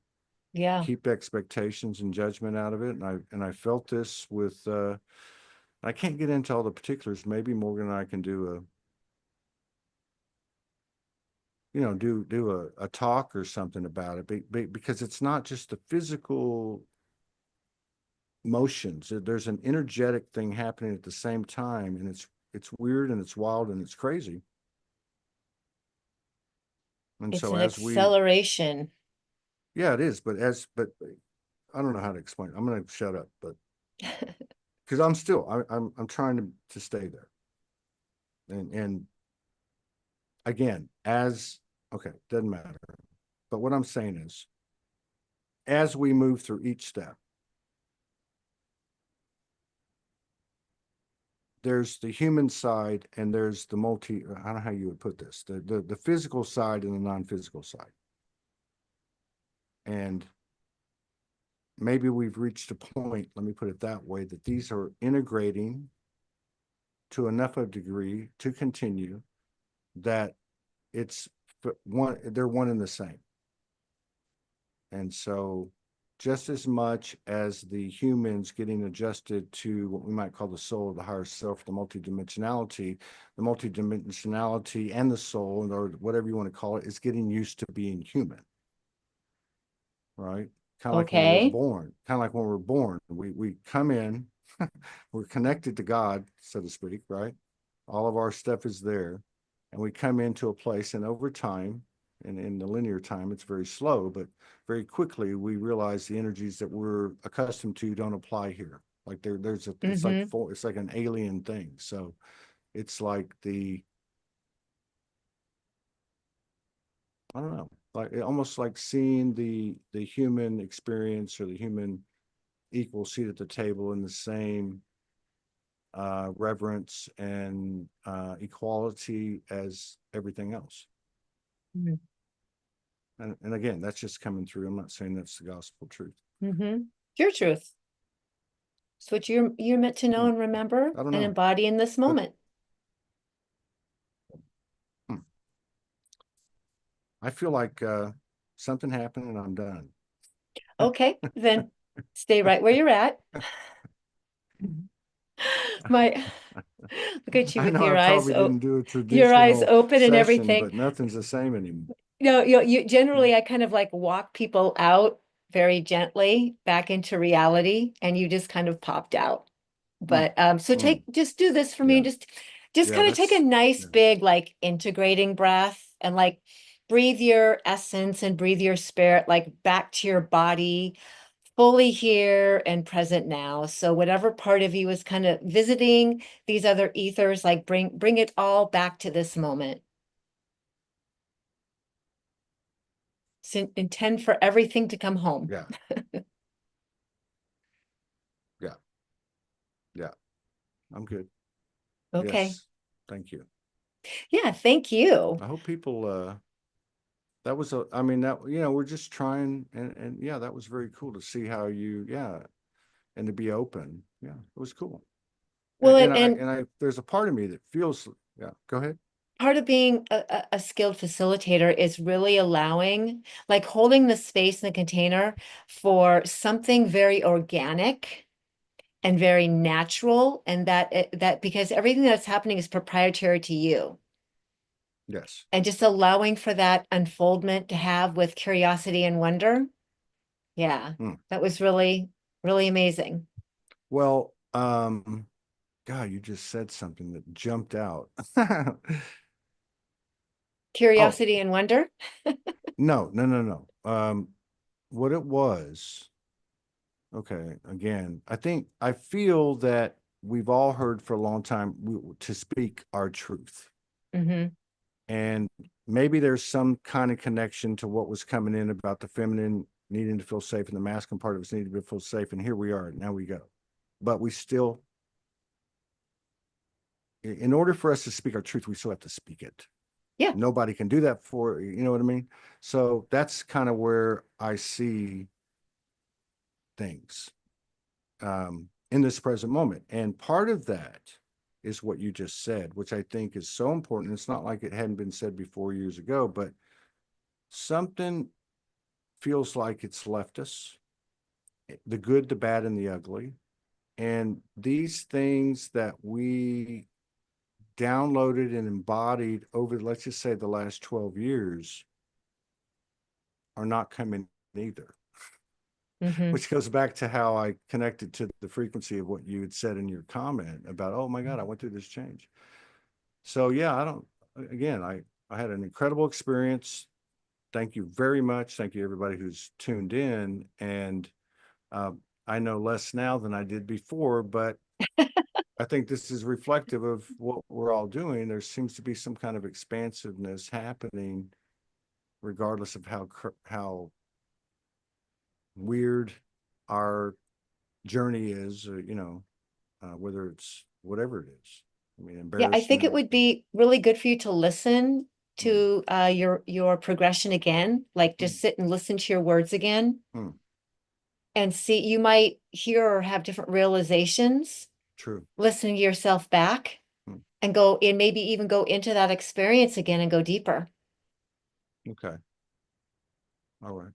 Speaker 2: Yeah.
Speaker 1: keep expectations and judgment out of it. And I felt this with I can't get into all the particulars. Maybe Morgan and I can do a, you know, do a talk or something about it, because it's not just the physical motions. There's an energetic thing happening at the same time, and it's weird and it's wild and it's crazy. And
Speaker 2: It's
Speaker 1: so
Speaker 2: an
Speaker 1: as we,
Speaker 2: acceleration.
Speaker 1: yeah, it is, but I don't know how to explain it. I'm going to shut up, but because I'm still, I'm trying to stay there. And again, as, okay, doesn't matter. But what I'm saying is, as we move through each step, there's the human side and there's the multi, I don't know how you would put this, the physical side and the non-physical side. And maybe we've reached a point, let me put it that way, that these are integrating to enough of a degree to continue that it's one, they're one and the same. And so just as much as the humans getting adjusted to what we might call the soul, the higher self, the multidimensionality and the soul, or whatever you want to call it, is getting used to being human, right? Kind of like when we're
Speaker 2: Okay.
Speaker 1: born, we come in, we're connected to God, so to speak, right? All of our stuff is there, and we come into a place, and over time, and in the linear time, it's very slow, but very quickly we realize the energies that we're accustomed to don't apply here. Like there's a,
Speaker 2: Mm-hmm.
Speaker 1: it's like an alien thing. So it's like I don't know, like almost like seeing the human experience or the human equal seat at the table in the same reverence and equality as everything else. And again, that's just coming through. I'm not saying that's the gospel truth.
Speaker 2: Mm-hmm. Your truth. It's what you're meant to know
Speaker 1: Hmm.
Speaker 2: and remember
Speaker 1: I don't
Speaker 2: and
Speaker 1: know,
Speaker 2: embody in this
Speaker 1: but
Speaker 2: moment.
Speaker 1: hmm, I feel like something happened and I'm done.
Speaker 2: Okay, then stay right where you're at. My look at you
Speaker 1: I
Speaker 2: with
Speaker 1: know I
Speaker 2: your eyes
Speaker 1: probably didn't do a
Speaker 2: your eyes
Speaker 1: traditional
Speaker 2: open and
Speaker 1: session,
Speaker 2: everything.
Speaker 1: but nothing's the same anymore.
Speaker 2: You generally I kind of like walk people out very gently back into reality, and you just kind of popped out.
Speaker 1: Hmm.
Speaker 2: But so
Speaker 1: Hmm.
Speaker 2: just do this for me,
Speaker 1: Yeah.
Speaker 2: and just
Speaker 1: Yeah.
Speaker 2: kind of take a
Speaker 1: That's,
Speaker 2: nice
Speaker 1: yeah.
Speaker 2: big like integrating breath and like breathe your essence and breathe your spirit like back to your body, fully here and present now. So whatever part of you is kind of visiting these other ethers, like bring it all back to this moment. Intend for everything to come home.
Speaker 1: Yeah. Yeah. Yeah. I'm good.
Speaker 2: Okay.
Speaker 1: Yes. Thank you.
Speaker 2: Yeah, thank you.
Speaker 1: I hope people, that was a, I mean, that, you know, we're just trying and yeah, that was very cool to see how you, yeah, and to be open. Yeah, it was cool.
Speaker 2: Well,
Speaker 1: And I, there's a part of me that feels, yeah, go ahead.
Speaker 2: part of being a skilled facilitator is really allowing, like holding the space in the container for something very organic and very natural, and that because everything that's happening is proprietary to you,
Speaker 1: Yes.
Speaker 2: and just allowing for that unfoldment to have with curiosity and wonder. Yeah,
Speaker 1: Hmm.
Speaker 2: that was really, really amazing.
Speaker 1: Well, God, you just said something that jumped out. Oh,
Speaker 2: Curiosity and wonder.
Speaker 1: no, no, no, no. What, it was, okay, again, I feel that, we've all heard for a long time to speak our truth.
Speaker 2: Hmm.
Speaker 1: And maybe there's some kind of connection to what was coming in about the feminine needing to feel safe and the masculine part of us needing to feel safe. And here we are. Now we go. But we still, in order for us to speak our truth, we still have to speak it.
Speaker 2: Yeah.
Speaker 1: Nobody can do that for, you know what I mean? So that's kind of where I see things in this present moment. And part of that is what you just said, which I think is so important. It's not like it hadn't been said before years ago, but something feels like it's left us, the good, the bad, and the ugly. And these things that we downloaded and embodied over, let's just say, the last 12 years are not coming either,
Speaker 2: Hmm.
Speaker 1: which goes back to how I connected to the frequency of what you had said in your comment about, oh my God, I went through this change. So yeah, I don't, again, I had an incredible experience. Thank you very much. Thank you everybody who's tuned in. And uh, I know less now than I did before, but I think this is reflective of what we're all doing. There seems to be some kind of expansiveness happening, regardless of how weird our journey is, whether it's whatever it is. I mean,
Speaker 2: Yeah, I think it
Speaker 1: embarrassment.
Speaker 2: would be really good for you to listen
Speaker 1: Hmm,
Speaker 2: to your progression again, like
Speaker 1: hmm,
Speaker 2: just sit and listen to your words again
Speaker 1: hmm,
Speaker 2: and see, you might hear or have different realizations
Speaker 1: true.
Speaker 2: listening to yourself back
Speaker 1: Hmm,
Speaker 2: and go and maybe even go into that experience again and go deeper.
Speaker 1: okay. All right.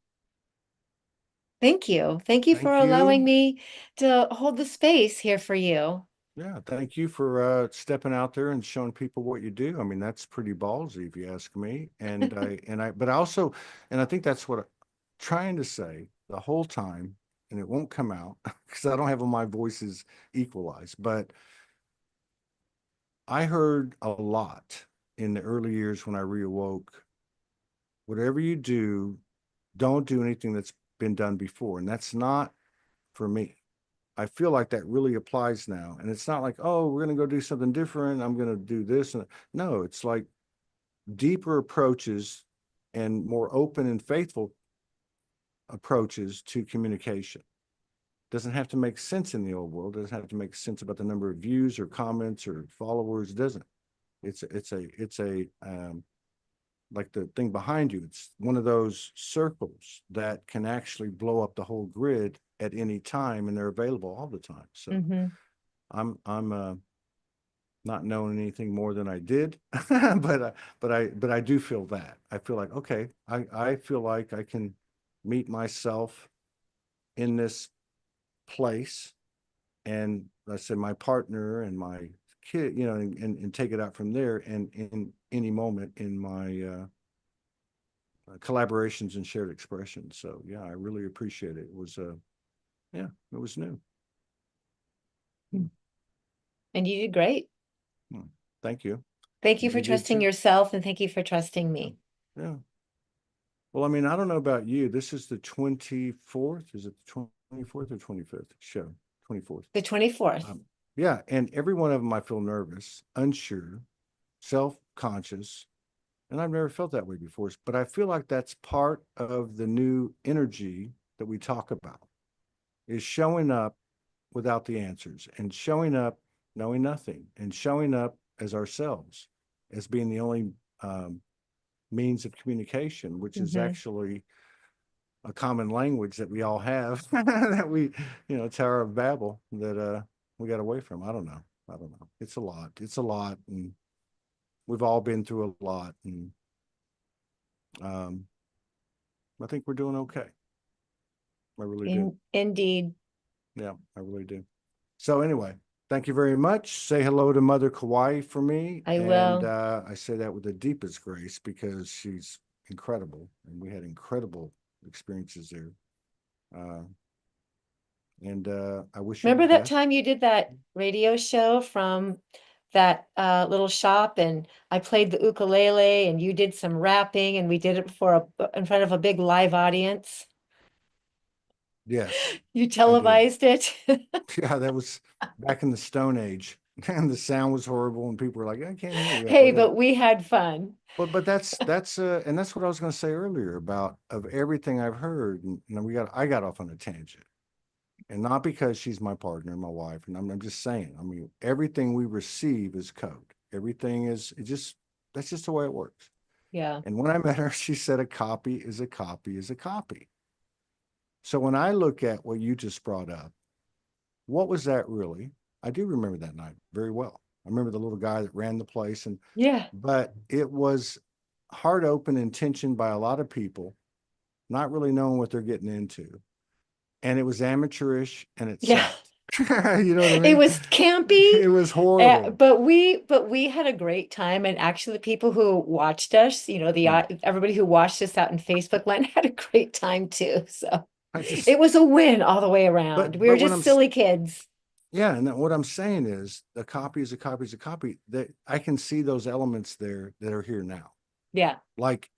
Speaker 2: Thank you. Thank you for
Speaker 1: Thank
Speaker 2: allowing
Speaker 1: you.
Speaker 2: me to hold the space here for you.
Speaker 1: Yeah, thank you for stepping out there and showing people what you do. I mean, that's pretty ballsy if you ask me. But I also, and I think that's what I'm trying to say the whole time, and it won't come out because I don't have all my voices equalized. But I heard a lot in the early years when I reawoke. Whatever you do, don't do anything that's been done before, and that's not for me. I feel like that really applies now. And it's not like, oh, we're going to go do something different. I'm going to do this. And no, it's like deeper approaches and more open and faithful approaches to communication. Doesn't have to make sense in the old world. Doesn't have to make sense about the number of views or comments or followers. It doesn't. It's like the thing behind you. It's one of those circles that can actually blow up the whole grid at any time, and they're available all the time. So
Speaker 2: Hmm.
Speaker 1: I'm not knowing anything more than I did, but I do feel that. I feel like, okay, I feel like I can meet myself in this place, and let's say my partner and my kid, and take it out from there, and in any moment in my collaborations and shared expressions. So yeah, I really appreciate it. It was yeah, it was new. Hmm,
Speaker 2: And you did great.
Speaker 1: hmm. Thank you.
Speaker 2: Thank you for
Speaker 1: You did
Speaker 2: trusting
Speaker 1: too.
Speaker 2: yourself and thank you for trusting
Speaker 1: Yeah.
Speaker 2: me.
Speaker 1: Yeah. Well, I mean, I don't know about you. This is the 24th. Is it the 24th or 25th show? 24th.
Speaker 2: The 24th.
Speaker 1: Um, yeah. And every one of them, I feel nervous, unsure, self-conscious. And I've never felt that way before. But I feel like that's part of the new energy that we talk about is showing up without the answers and showing up knowing nothing and showing up as ourselves, as being the only means of communication, which is
Speaker 2: Hmm.
Speaker 1: actually a common language that we all have that we, Tower of Babel that we got away from. I don't know. I don't know. It's a lot. It's a lot. And we've all been through a lot. And um, I think we're doing okay. I really do.
Speaker 2: Indeed,
Speaker 1: Yeah, I really do. So anyway, thank you very much. Say hello to Mother Kauai for me.
Speaker 2: I
Speaker 1: And
Speaker 2: will.
Speaker 1: I say that with the deepest grace because she's incredible. And we had incredible experiences there. Uh, and I wish her the
Speaker 2: Remember that
Speaker 1: best.
Speaker 2: time you did that radio show from that little shop and I played the ukulele and you did some rapping and we did it in front of a big live audience?
Speaker 1: Yes,
Speaker 2: You
Speaker 1: I did.
Speaker 2: televised it.
Speaker 1: Yeah, that was back in the Stone Age, and the sound was horrible, and people were like, "I can't hear you,"
Speaker 2: Hey,
Speaker 1: whatever.
Speaker 2: but we had fun.
Speaker 1: But that's and that's what I was going to say earlier about of everything I've heard, and I got off on a tangent, and not because she's my partner, my wife, and I'm just saying, I mean, everything we receive is code. Everything is it just that's just the way it works.
Speaker 2: Yeah.
Speaker 1: And when I met her, she said a copy is a copy is a copy. So when I look at what you just brought up, what was that really? I do remember that night very well. I remember the little guy that ran the place, and
Speaker 2: Yeah.
Speaker 1: but it was heart open intention by a lot of people, not really knowing what they're getting into. And it was amateurish and it
Speaker 2: Yeah.
Speaker 1: sucked. You know what I
Speaker 2: It
Speaker 1: mean?
Speaker 2: was campy,
Speaker 1: It was horrible.
Speaker 2: but we had a great time. And actually, the people who watched us, the
Speaker 1: Mm.
Speaker 2: everybody who watched us out in Facebook land had a great time too. So
Speaker 1: I just,
Speaker 2: it was a win all the way around. We were
Speaker 1: but when
Speaker 2: just
Speaker 1: I'm,
Speaker 2: silly kids.
Speaker 1: yeah, and what I'm saying is a copy is a copy is a copy. That I can see those elements there that are here now.
Speaker 2: Yeah,
Speaker 1: Like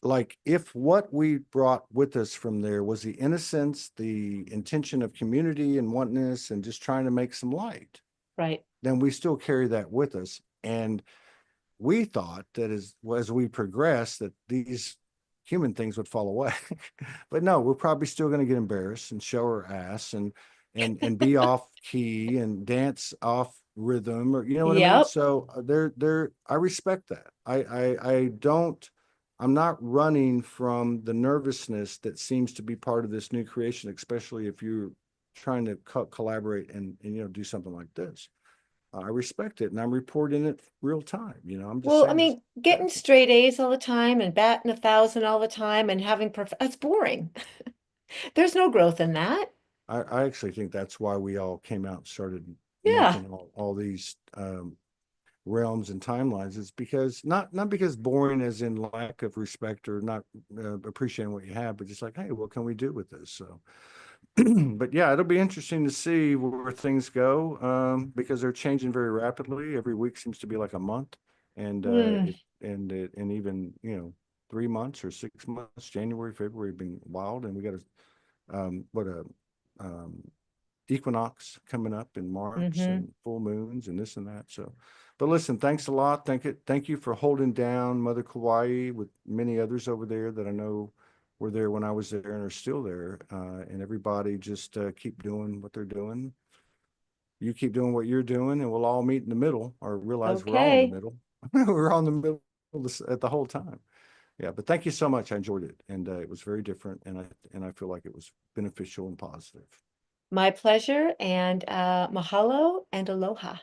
Speaker 1: if what we brought with us from there was the innocence, the intention of community and oneness and just trying to make some light,
Speaker 2: right.
Speaker 1: then we still carry that with us. And we thought that as we progress that these human things would fall away. But no, we're probably still going to get embarrassed and show our ass and be off key and dance off rhythm, or you know what I mean.
Speaker 2: Yep.
Speaker 1: So there I respect that. I don't, I'm not running from the nervousness that seems to be part of this new creation, especially if you're trying to collaborate and do something like this. I respect it, and I'm reporting it real time. I'm just
Speaker 2: Well, I
Speaker 1: saying this
Speaker 2: mean, getting
Speaker 1: happened.
Speaker 2: straight A's all the time and batting 1,000 all the time and having that's boring. There's no growth in that.
Speaker 1: I actually think that's why we all came out and started
Speaker 2: Yeah.
Speaker 1: making all these realms and timelines. It's because not because boring as in lack of respect or not appreciating what you have, but just like, hey, what can we do with this? So, but yeah, it'll be interesting to see where things go because they're changing very rapidly. Every week seems to be like a month, and
Speaker 2: Mm,
Speaker 1: and even 3 months or 6 months, January, February, have been wild, and we got what a um, equinox coming up in March
Speaker 2: hmm.
Speaker 1: and full moons and this and that. So, but listen, thanks a lot. Thank you for holding down Mother Kauai with many others over there that I know were there when I was there and are still there. And everybody just keep doing what they're doing. You keep doing what you're doing, and we'll all meet in the middle or realize we're all in the
Speaker 2: Okay.
Speaker 1: middle. We're all in the middle at the whole time. Yeah, but thank you so much. I enjoyed it, and it was very different, and I feel like it was beneficial and positive.
Speaker 2: My pleasure and mahalo and aloha.